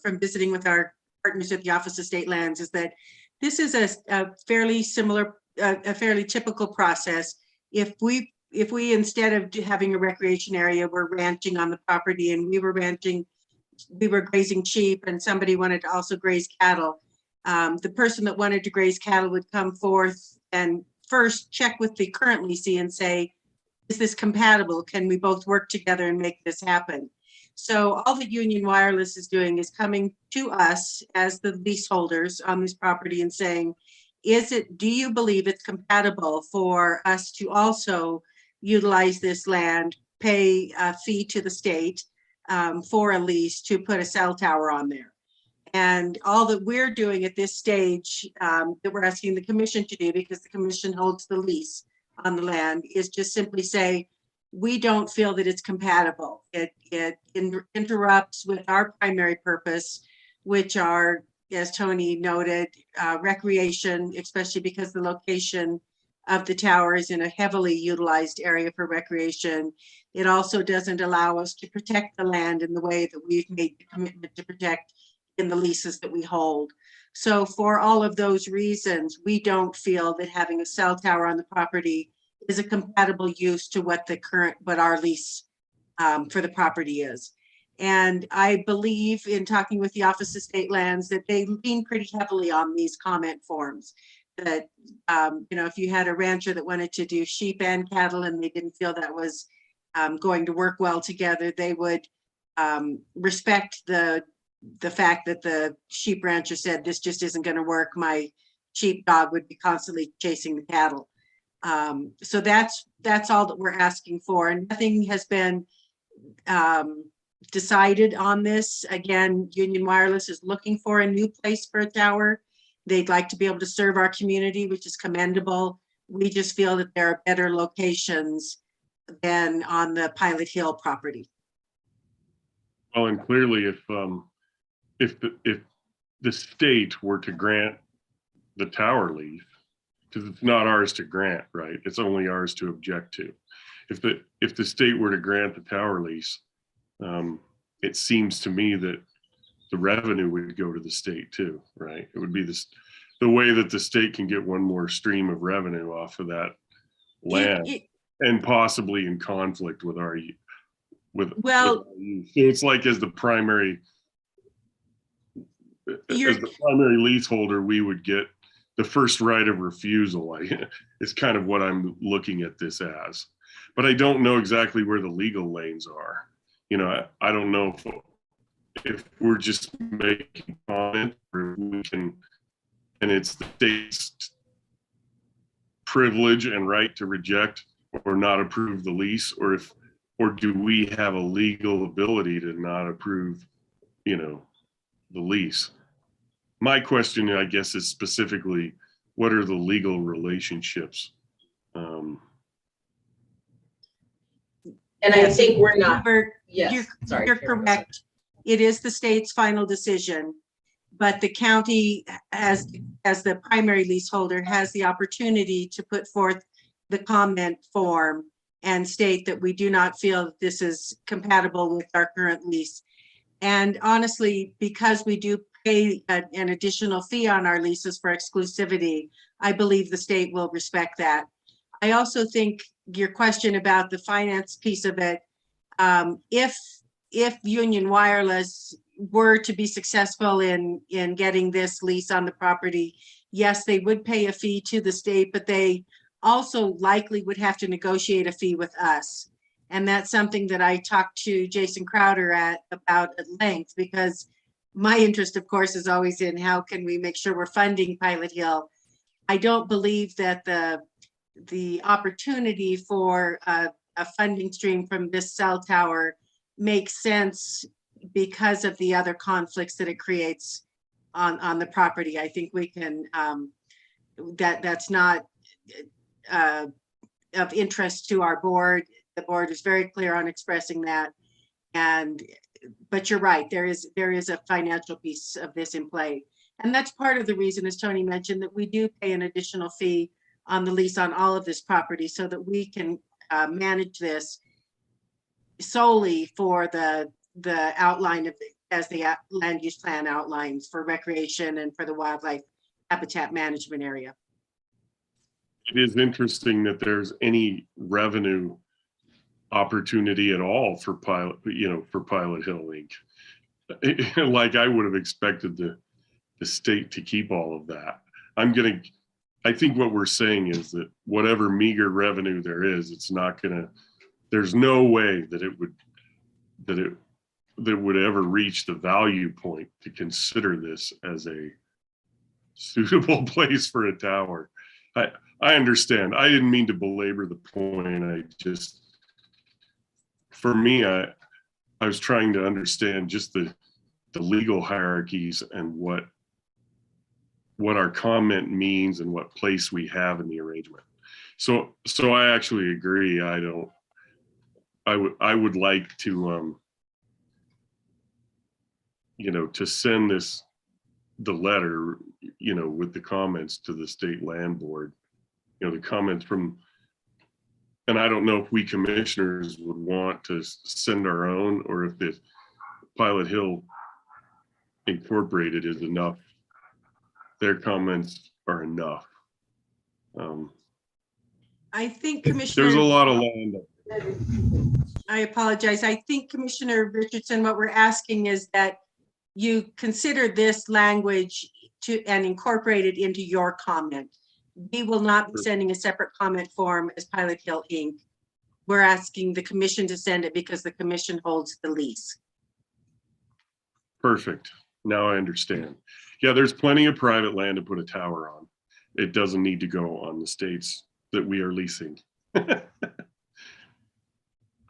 from visiting with our partners at the Office of State Lands is that this is a fairly similar, a fairly typical process. If we instead of having a recreation area, we're ranching on the property, and we were grazing sheep, and somebody wanted to also graze cattle. The person that wanted to graze cattle would come forth and first check with the current leasee and say, is this compatible? Can we both work together and make this happen? So all that Union Wireless is doing is coming to us as the leaseholders on this property and saying, do you believe it's compatible for us to also utilize this land, pay a fee to the state for a lease to put a cell tower on there? And all that we're doing at this stage that we're asking the commission to do, because the commission holds the lease on the land, is just simply say, we don't feel that it's compatible. It interrupts with our primary purpose, which are, as Tony noted, recreation, especially because the location of the tower is in a heavily utilized area for recreation. It also doesn't allow us to protect the land in the way that we've made the commitment to protect in the leases that we hold. So for all of those reasons, we don't feel that having a cell tower on the property is a compatible use to what our lease for the property is. And I believe, in talking with the Office of State Lands, that they lean pretty heavily on these comment forms. That if you had a rancher that wanted to do sheep and cattle and they didn't feel that was going to work well together, they would respect the fact that the sheep rancher said, this just isn't going to work. My sheep dog would be constantly chasing the cattle. So that's all that we're asking for, and nothing has been decided on this. Again, Union Wireless is looking for a new place for a tower. They'd like to be able to serve our community, which is commendable. We just feel that there are better locations than on the Pilot Hill property. Well, and clearly, if the state were to grant the tower lease, because it's not ours to grant, right? It's only ours to object to. If the state were to grant the tower lease, it seems to me that the revenue would go to the state too, right? It would be the way that the state can get one more stream of revenue off of that land, and possibly in conflict with our with our use. So it's like as the primary leaseholder, we would get the first right of refusal. It's kind of what I'm looking at this as, but I don't know exactly where the legal lanes are. I don't know if we're just making comment, or if we can, and it's the state's privilege and right to reject or not approve the lease, or do we have a legal ability to not approve, the lease? My question, I guess, is specifically, what are the legal relationships? And I think we're not. Yes, you're correct. It is the state's final decision, but the county, as the primary leaseholder, has the opportunity to put forth the comment form and state that we do not feel that this is compatible with our current lease. And honestly, because we do pay an additional fee on our leases for exclusivity, I believe the state will respect that. I also think your question about the finance piece of it, if Union Wireless were to be successful in getting this lease on the property, yes, they would pay a fee to the state, but they also likely would have to negotiate a fee with us. And that's something that I talked to Jason Crowder about at length, because my interest, of course, is always in how can we make sure we're funding Pilot Hill. I don't believe that the opportunity for a funding stream from this cell tower makes sense because of the other conflicts that it creates on the property. I think we can, that's not of interest to our board. The board is very clear on expressing that. But you're right, there is a financial piece of this in play. And that's part of the reason, as Tony mentioned, that we do pay an additional fee on the lease on all of this property so that we can manage this solely for the outline of as the land use plan outlines for recreation and for the wildlife habitat management area. It is interesting that there's any revenue opportunity at all for Pilot Hill Inc. Like I would have expected the state to keep all of that. I think what we're saying is that whatever meager revenue there is, there's no way that it would ever reach the value point to consider this as a suitable place for a tower. I understand. I didn't mean to belabor the point. For me, I was trying to understand just the legal hierarchies and what our comment means and what place we have in the arrangement. So I actually agree. I would like to to send the letter, with the comments to the state land board, the comments from, and I don't know if we commissioners would want to send our own, or if the Pilot Hill Incorporated is enough. Their comments are enough. I think Commissioner. There's a lot of land. I apologize. I think Commissioner Richardson, what we're asking is that you consider this language and incorporate it into your comment. We will not be sending a separate comment form as Pilot Hill Inc. We're asking the commission to send it because the commission holds the lease. Perfect. Now I understand. Yeah, there's plenty of private land to put a tower on. It doesn't need to go on the states that we are leasing. I'd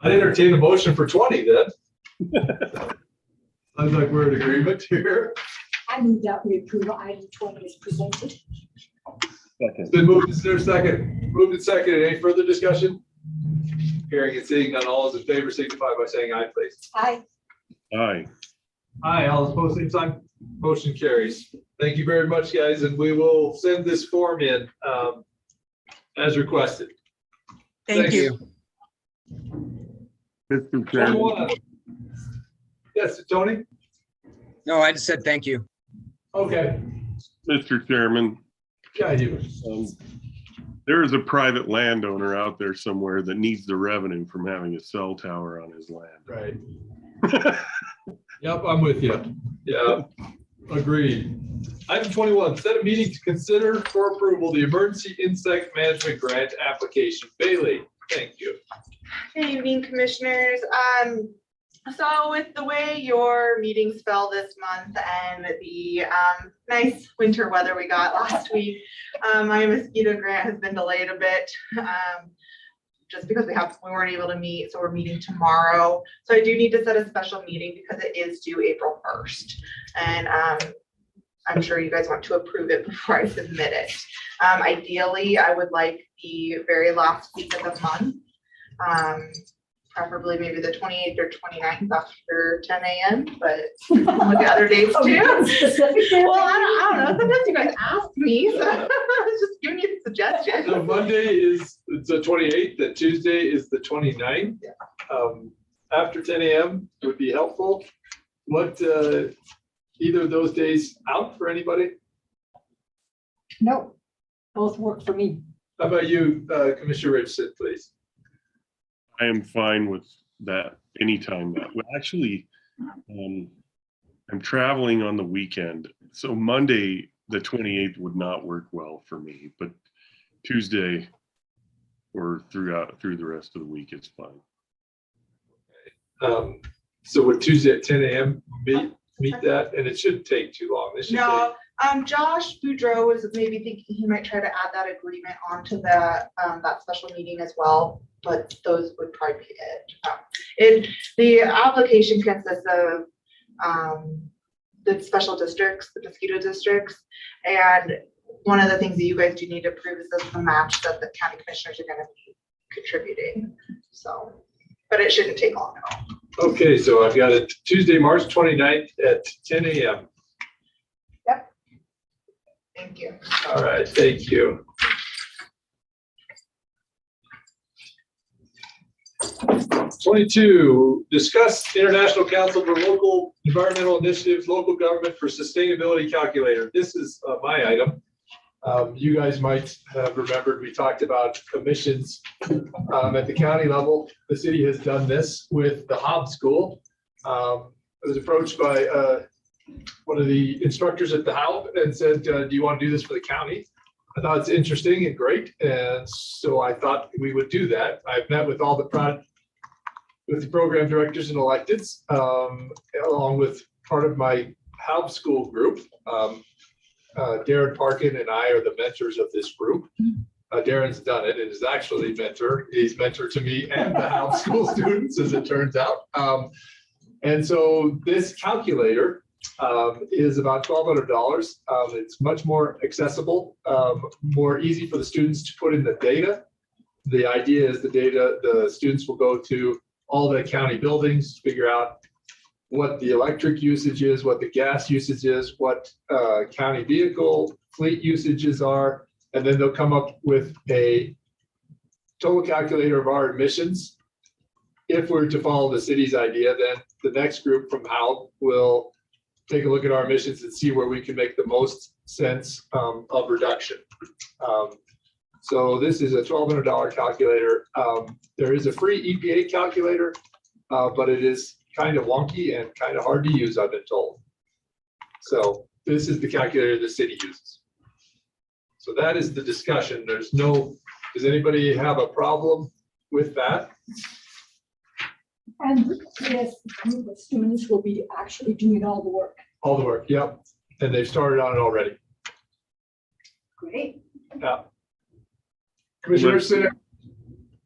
entertain a motion for 20 then. Sounds like we're in agreement here. I move that we approve item 20 as presented. Second. Then moved. Is there a second? Moved and seconded. Any further discussion? Hearing and seeing none, all those in favor signify by saying aye, please. Aye. Aye. Aye, all opposed, same sign. Motion carries. Thank you very much, guys, and we will send this form in as requested. Thank you. Mr. Chairman. Yes, Tony? No, I just said thank you. Okay. Mr. Chairman. Yeah, you. There is a private landowner out there somewhere that needs the revenue from having a cell tower on his land. Right. Yep, I'm with you. Yeah, agreed. Item 21, set a meeting to consider for approval the emergency insect management grant application. Bailey, thank you. Good evening, commissioners. So with the way your meetings fell this month and the nice winter weather we got last week, my mosquito grant has been delayed a bit. Just because we weren't able to meet, so we're meeting tomorrow. So I do need to set a special meeting because it is due April 1st. And I'm sure you guys want to approve it before I submit it. Ideally, I would like the very last week of the month. Preferably maybe the 28th or 29th after 10 a.m. But with the other days too. Well, I don't know. Sometimes you guys ask me, so I was just giving you suggestions. So Monday is the 28th, and Tuesday is the 29th. After 10 a.m. would be helpful. What either of those days out for anybody? No. Both work for me. How about you, Commissioner Richardson, please? I am fine with that anytime. Well, actually, I'm traveling on the weekend, so Monday, the 28th would not work well for me, but Tuesday or through the rest of the week, it's fine. So would Tuesday at 10 a.m. meet that? And it shouldn't take too long. This should No, Josh Boudreau was maybe thinking he might try to add that agreement onto that special meeting as well, but those would probably be it. The application consists of the special districts, the mosquito districts, and one of the things that you guys do need to approve is the match that the county commissioners are going to be contributing. So, but it shouldn't take long at all. Okay, so I've got it Tuesday, March 29th at 10 a.m. Yep. Thank you. All right, thank you. '22, discuss International Council for Local Environmental Initiatives, Local Government for Sustainability Calculator. This is my item. You guys might have remembered we talked about emissions at the county level. The city has done this with the Hobbs School. I was approached by one of the instructors at the Hobbs and said, do you want to do this for the county? I thought it's interesting and great. And so I thought we would do that. I've met with all the program directors and electeds, along with part of my Hobbs School group. Darren Parkin and I are the mentors of this group. Darren's done it and is actually he's mentor to me and the Hobbs School students, as it turns out. And so this calculator is about $1,200. It's much more accessible, more easy for the students to put in the data. The idea is the students will go to all the county buildings, figure out what the electric usage is, what the gas usage is, what county vehicle fleet usages are, and then they'll come up with a total calculator of our emissions. If we're to follow the city's idea, then the next group from HALB will take a look at our emissions and see where we can make the most sense of reduction. So this is a $1,200 calculator. There is a free EPA calculator, but it is kind of wonky and kind of hard to use, I've been told. So this is the calculator the city uses. So that is the discussion. Does anybody have a problem with that? And yes, group of students will be actually doing all the work. All the work, yep. And they've started on it already. Great. Yeah. Commissioner Sinner?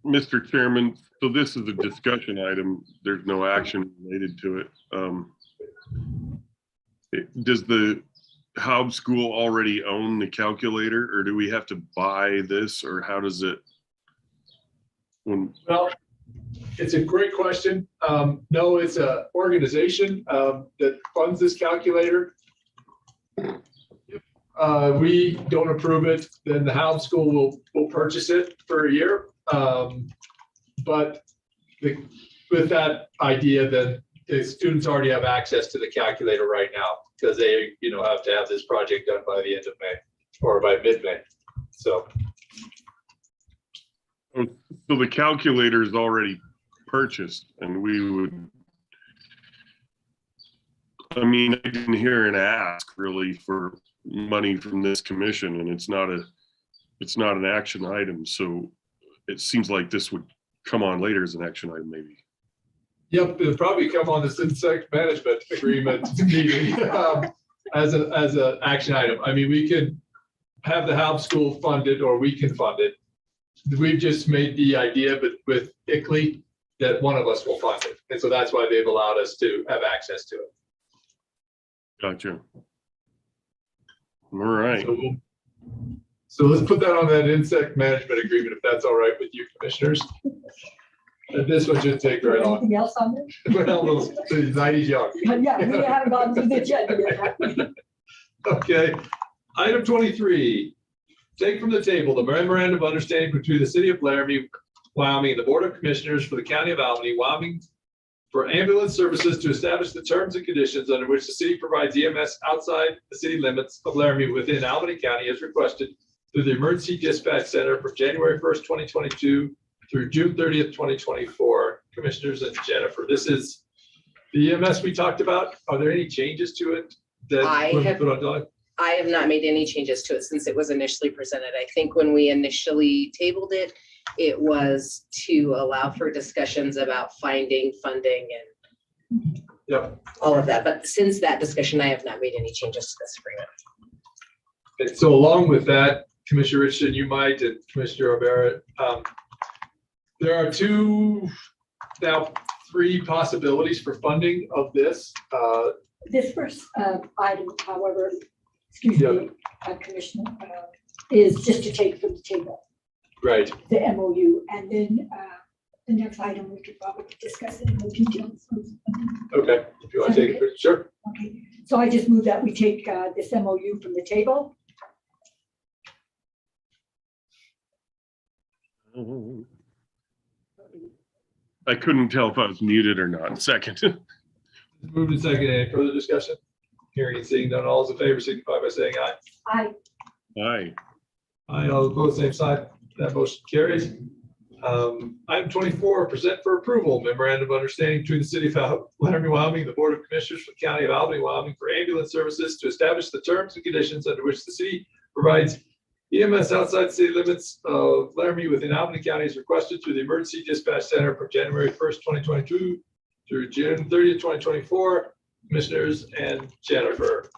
Mr. Chairman, so this is a discussion item. There's no action related to it. Does the Hobbs School already own the calculator, or do we have to buy this, or how does it? Well, it's a great question. No, it's an organization that funds this calculator. If we don't approve it, then the Hobbs School will purchase it for a year. But with that idea, then the students already have access to the calculator right now because they, have to have this project done by the end of May or by mid-May. So the calculator is already purchased, and we would. I mean, I didn't hear an ask really for money from this commission, and it's not an action item. So it seems like this would come on later as an action item, maybe. Yep, it'll probably come on this insect management agreement meeting as an action item. I mean, we can have the Hobbs School fund it, or we can fund it. We've just made the idea, but with ICLEI, that one of us will fund it, and so that's why they've allowed us to have access to it. Gotcha. All right. So let's put that on that insect management agreement, if that's all right with you, commissioners. And this one should take very long. Anything else on there? Well, the night is young. Yeah, we haven't gone through the agenda yet. Okay, item 23. Take from the table the memorandum of understanding between the city of Laramie, Wyoming, and the Board of Commissioners for the County of Albany, Wyoming, for ambulance services to establish the terms and conditions under which the city provides EMS outside the city limits of Laramie within Albany County as requested through the Emergency Dispatch Center from January 1st, 2022 through June 30th, 2024. Commissioners and Jennifer, this is the EMS we talked about. Are there any changes to it that I were have- put on doc? I have not made any changes to it since it was initially presented. I think when we initially tabled it, it was to allow for discussions about finding funding and Yep. all of that. But since that discussion, I have not made any changes to this agreement. And so along with that, Commissioner Richardson, you might, and Commissioner O'Barrett, there are three possibilities for funding of this. This first item, however, excuse Yeah. me, Commissioner, is just to take from the table, Right. the MOU, and then the next item, we could probably discuss it in more detail. Okay. If you want to take it, sure. Okay, so I just move that we take this MOU from the table. I couldn't tell if I was muted or not. Second. Moved and seconded. Any further discussion? Hearing and seeing none, all those in favor signify by saying aye. Aye. Aye. Aye, all opposed, same side. That motion carries. Item 24, present for approval memorandum of understanding between the city of Laramie, Wyoming, the Board of Commissioners for the County of Albany, Wyoming for ambulance services to establish the terms and conditions under which the city provides EMS outside city limits of Laramie within Albany County is requested through the Emergency Dispatch Center from January 1st, 2022 through June 30th, 2024. Commissioners and Jennifer.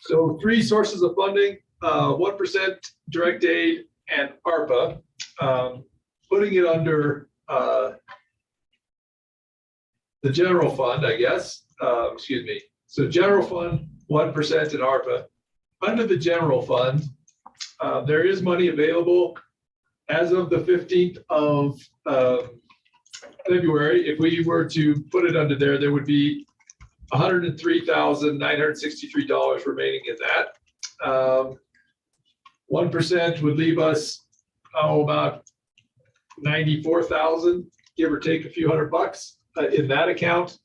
So 3 sources of funding, 1% direct aid and ARPA. Putting it under the general fund, I guess, excuse me. So general fund, 1% in ARPA. Under the general fund, there is money available as of the 15th of February. If we were to put it under there, there would be $103,963 remaining in that. 1% would leave us, about 94,000, give or take a few $100 in that account.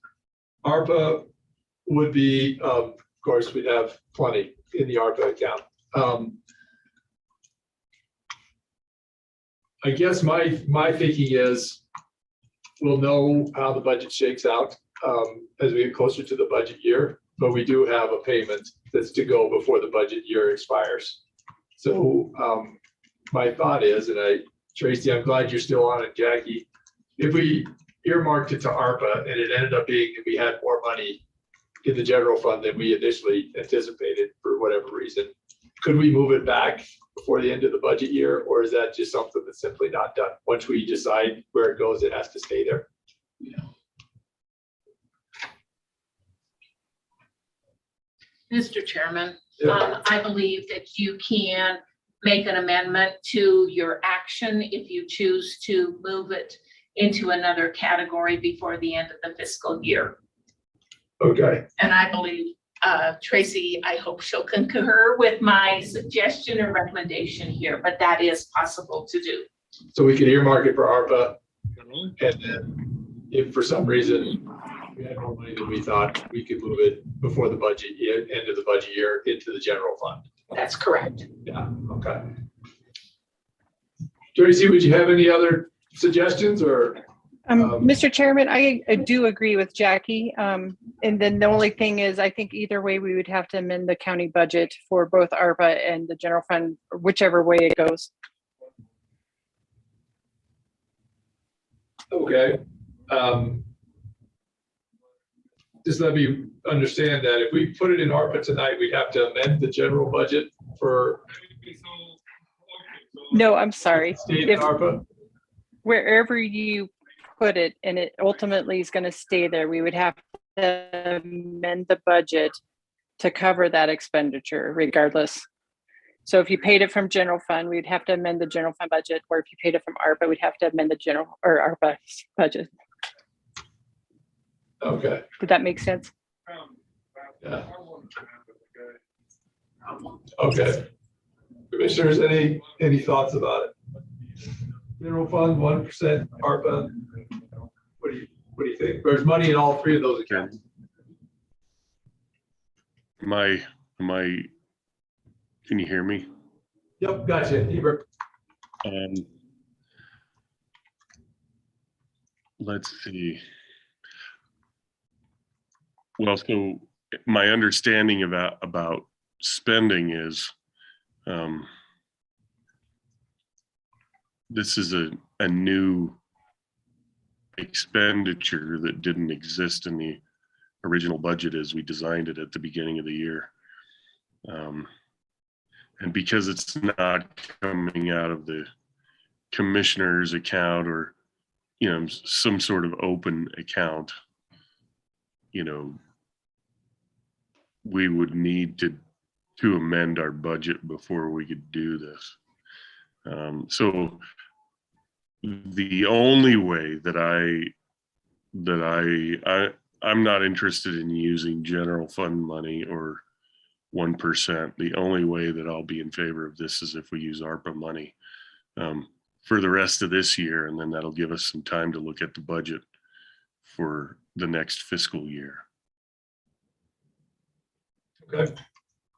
ARPA would be, of course, we'd have plenty in the ARPA account. I guess my thinking is we'll know how the budget shakes out as we get closer to the budget year, but we do have a payment that's to go before the budget year expires. So my thought is, and Tracy, I'm glad you're still on it, Jackie. If we earmarked it to ARPA and it ended up being, if we had more money in the general fund than we initially anticipated for whatever reason, could we move it back before the end of the budget year? Or is that just something that's simply not done? Once we decide where it goes, it has to stay there. Mr. Chairman, Yeah. I believe that you can make an amendment to your action if you choose to move it into another category before the end of the fiscal year. Okay. And I believe Tracy, I hope she'll concur with my suggestion or recommendation here, but that is possible to do. So we could earmark it for ARPA. And then if for some reason we had more money than we thought, we could move it before the budget year, end of the budget year into the general fund. That's correct. Yeah, okay. Tracy, would you have any other suggestions or? Mr. Chairman, I do agree with Jackie. And then the only thing is, I think either way, we would have to amend the county budget for both ARPA and the general fund, whichever way it goes. Okay. Just let me understand that if we put it in ARPA tonight, we'd have to amend the general budget for. No, I'm sorry. State If- ARPA? Wherever you put it, and it ultimately is going to stay there, we would have to amend the budget to cover that expenditure regardless. So if you paid it from general fund, we'd have to amend the general fund budget, or if you paid it from ARPA, we'd have to amend the general or ARPA budget. Okay. Did that make sense? Yeah. Okay. Commissioners, any thoughts about it? General fund, 1%, ARPA. What do you think? There's money in all 3 of those accounts. Can you hear me? Yep, gotcha, Hebert. Let's see. Well, so my understanding about spending is this is a new expenditure that didn't exist in the original budget as we designed it at the beginning of the year. And because it's not coming out of the commissioner's account or, you know, some sort of open account, you know, we would need to amend our budget before we could do this. So the only way that I'm not interested in using general fund money or 1%. The only way that I'll be in favor of this is if we use ARPA money for the rest of this year, and then that'll give us some time to look at the budget for the next fiscal year. Okay,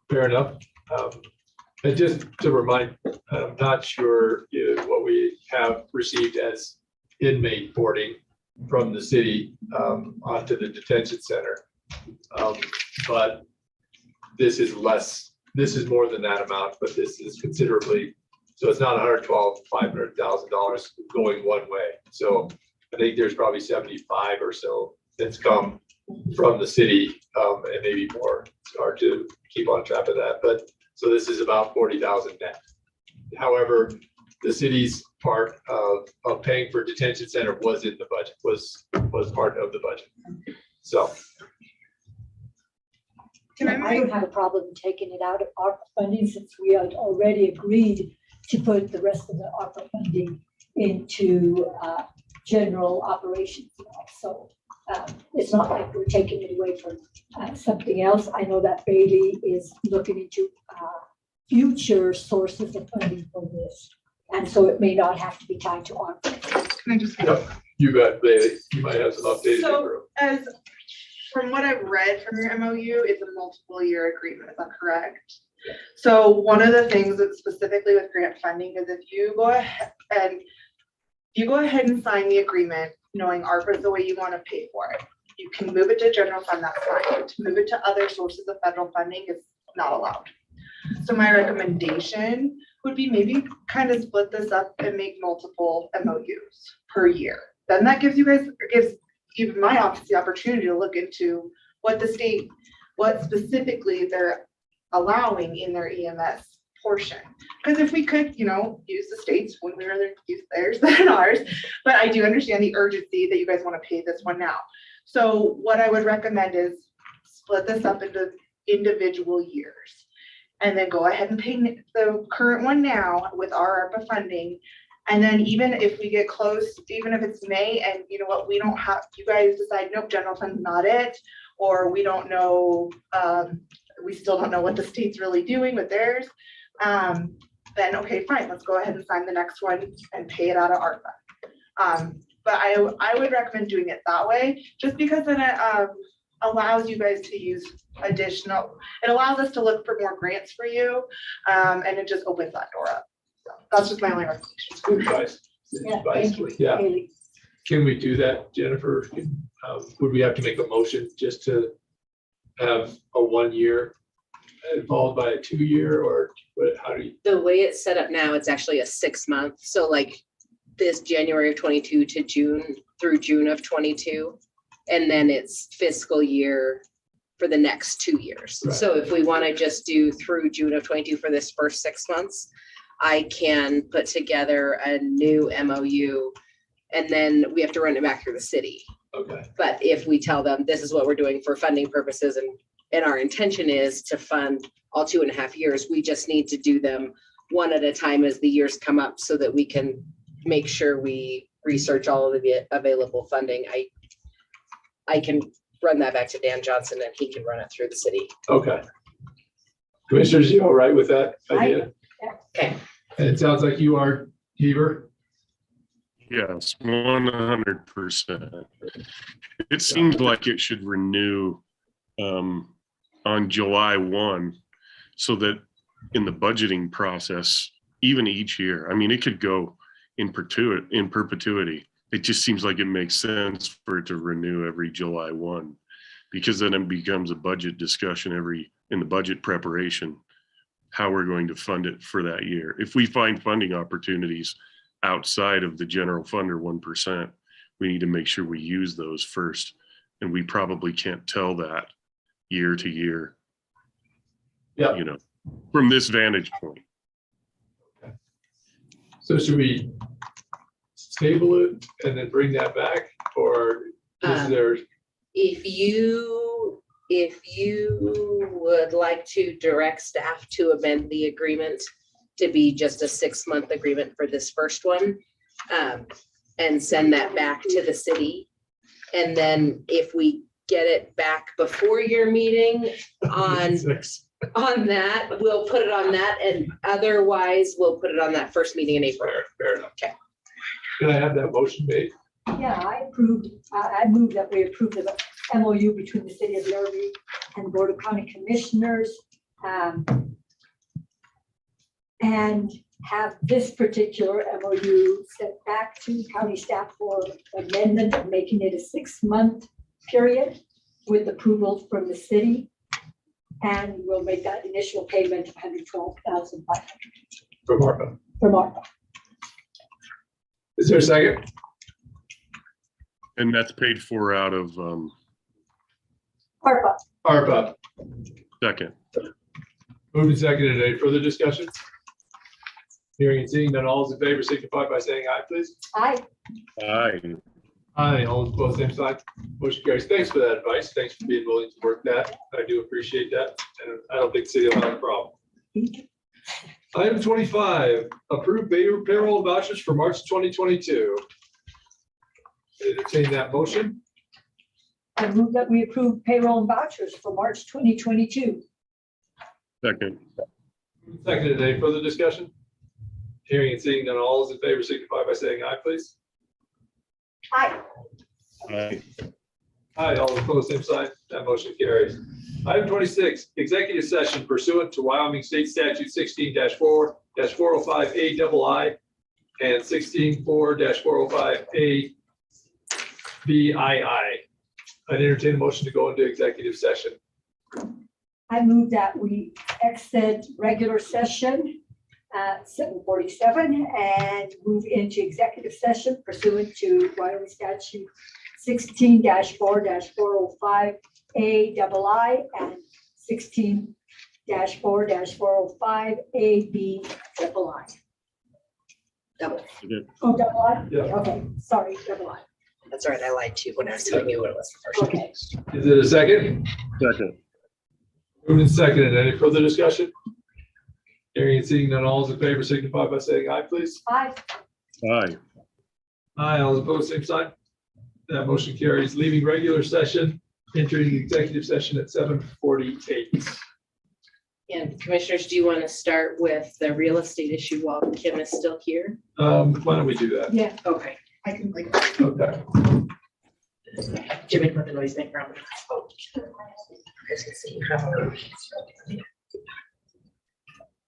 fair enough. And just to remind, I'm not sure what we have received as inmate boarding from the city onto the detention center. But this is less, this is more than that amount, but this is considerably, so it's not $500,000 going one way. So I think there's probably 75 or so that's come from the city, and maybe more. It's hard to keep on track of that, but so this is about 40,000 net. However, the city's part of paying for detention center was in the budget, was part of the budget. So. I don't have a problem taking it out of ARPA funding since we had already agreed to put the rest of the ARPA funding into general operations. So it's not like we're taking it away from something else. I know that Bailey is looking into future sources of funding for this. And so it may not have to be tied to ARPA. Can I just? Yep, you bet, Bailey. You might have some updates. So from what I've read from your MOU, it's a multiple year agreement, is that correct? So one of the things that's specifically with grant funding is if you go ahead and sign the agreement, knowing ARPA is the way you want to pay for it, you can move it to general fund, that's fine. To move it to other sources of federal funding is not allowed. So my recommendation would be maybe kind of split this up and make multiple MOUs per year. Then that gives even my office the opportunity to look into what the state, what specifically they're allowing in their EMS portion. Because if we could, use the states when we rather use theirs than ours, but I do understand the urgency that you guys want to pay this one now. So what I would recommend is split this up into individual years and then go ahead and pay the current one now with our ARPA funding. And then even if we get close, even if it's May and you know what, we don't have, you guys decide, nope, general fund's not it, or we don't know, we still don't know what the state's really doing with theirs, then okay, fine, let's go ahead and sign the next one and pay it out of ARPA. But I would recommend doing it that way, just because then it allows you guys to use additional, it allows us to look for more grants for you, and it just opens that door up. So that's just my only recommendation. It's good advice. Yeah, thank you. Yeah. Bailey. Can we do that, Jennifer? Would we have to make a motion just to have a 1 year followed by a 2 year, or how do you? The way it's set up now, it's actually a 6 month. So like this January of 22 to June through June of 22. And then it's fiscal year for the next 2 years. Right. So if we want to just do through June of 22 for this first 6 months, I can put together a new MOU and then we have to run it back through the city. Okay. But if we tell them this is what we're doing for funding purposes and our intention is to fund all 2.5 years, we just need to do them one at a time as the years come up so that we can make sure we research all of the available funding. I can run that back to Dan Johnson and he can run it through the city. Okay. Commissioners, you all right with that idea? Okay. And it sounds like you are, Heber. Yes, 100%. It seems like it should renew on July 1 so that in the budgeting process, even each year. I mean, it could go in perpetuity. It just seems like it makes sense for it to renew every July 1, because then it becomes a budget discussion in the budget preparation, how we're going to fund it for that year. If we find funding opportunities outside of the general fund or 1%, we need to make sure we use those first. And we probably can't tell that year to year, Yeah. you know, from this vantage point. So should we table it and then bring that back, or is there? If you would like to direct staff to amend the agreement to be just a 6-month agreement for this first one, and send that back to the city. And then if we get it back before your meeting on that, we'll put it on that, and otherwise we'll put it on that first meeting in April. Fair enough. Okay. Can I have that motion made? Yeah, I move that we approve the MOU between the city of Laramie and the Board of County Commissioners. And have this particular MOU sent back to county staff for amendment, making it a 6-month period with approval from the city. And we'll make that initial payment of $112,500 From ARPA. from ARPA. Is there a second? And that's paid for out of ARPA. ARPA. second. Moved and seconded. Any further discussion? Hearing and seeing none, all those in favor signify by saying aye, please. Aye. Aye. Aye, all opposed, same sign. Motion carries. Thanks for that advice. Thanks for being willing to work that. I do appreciate that. And I don't think the city will have a problem. Item 25, approve payroll vouchers for March 2022. Entertain that motion. I move that we approve payroll and vouchers for March 2022. Second. Seconded. Any further discussion? Hearing and seeing none, all those in favor signify by saying aye, please. Aye. Aye. Aye, all opposed, same sign. That motion carries. Item 26, executive session pursuant to Wyoming State Statute 16-4-405A and 16-4-405A BII. I'd entertain a motion to go into executive session. I move that we exit regular session at 7:47 and move into executive session pursuant to Wyoming Statute 16-4-405A and 16-4-405A BII. Double. Oh, double I? Yeah. Okay, sorry, double I. That's all right. I lied to you when I was telling you what it was the first time. Okay. Is it a second? Second. Moved and seconded. Any further discussion? Hearing and seeing none, all those in favor signify by saying aye, please. Aye. Aye. Aye, all opposed, same sign. That motion carries. Leaving regular session, entering executive session at 7:48. And commissioners, do you want to start with the real estate issue while Kim is still here? Why don't we do that? Yeah. Okay. I can like. Okay. Jimmy, put the noise maker on.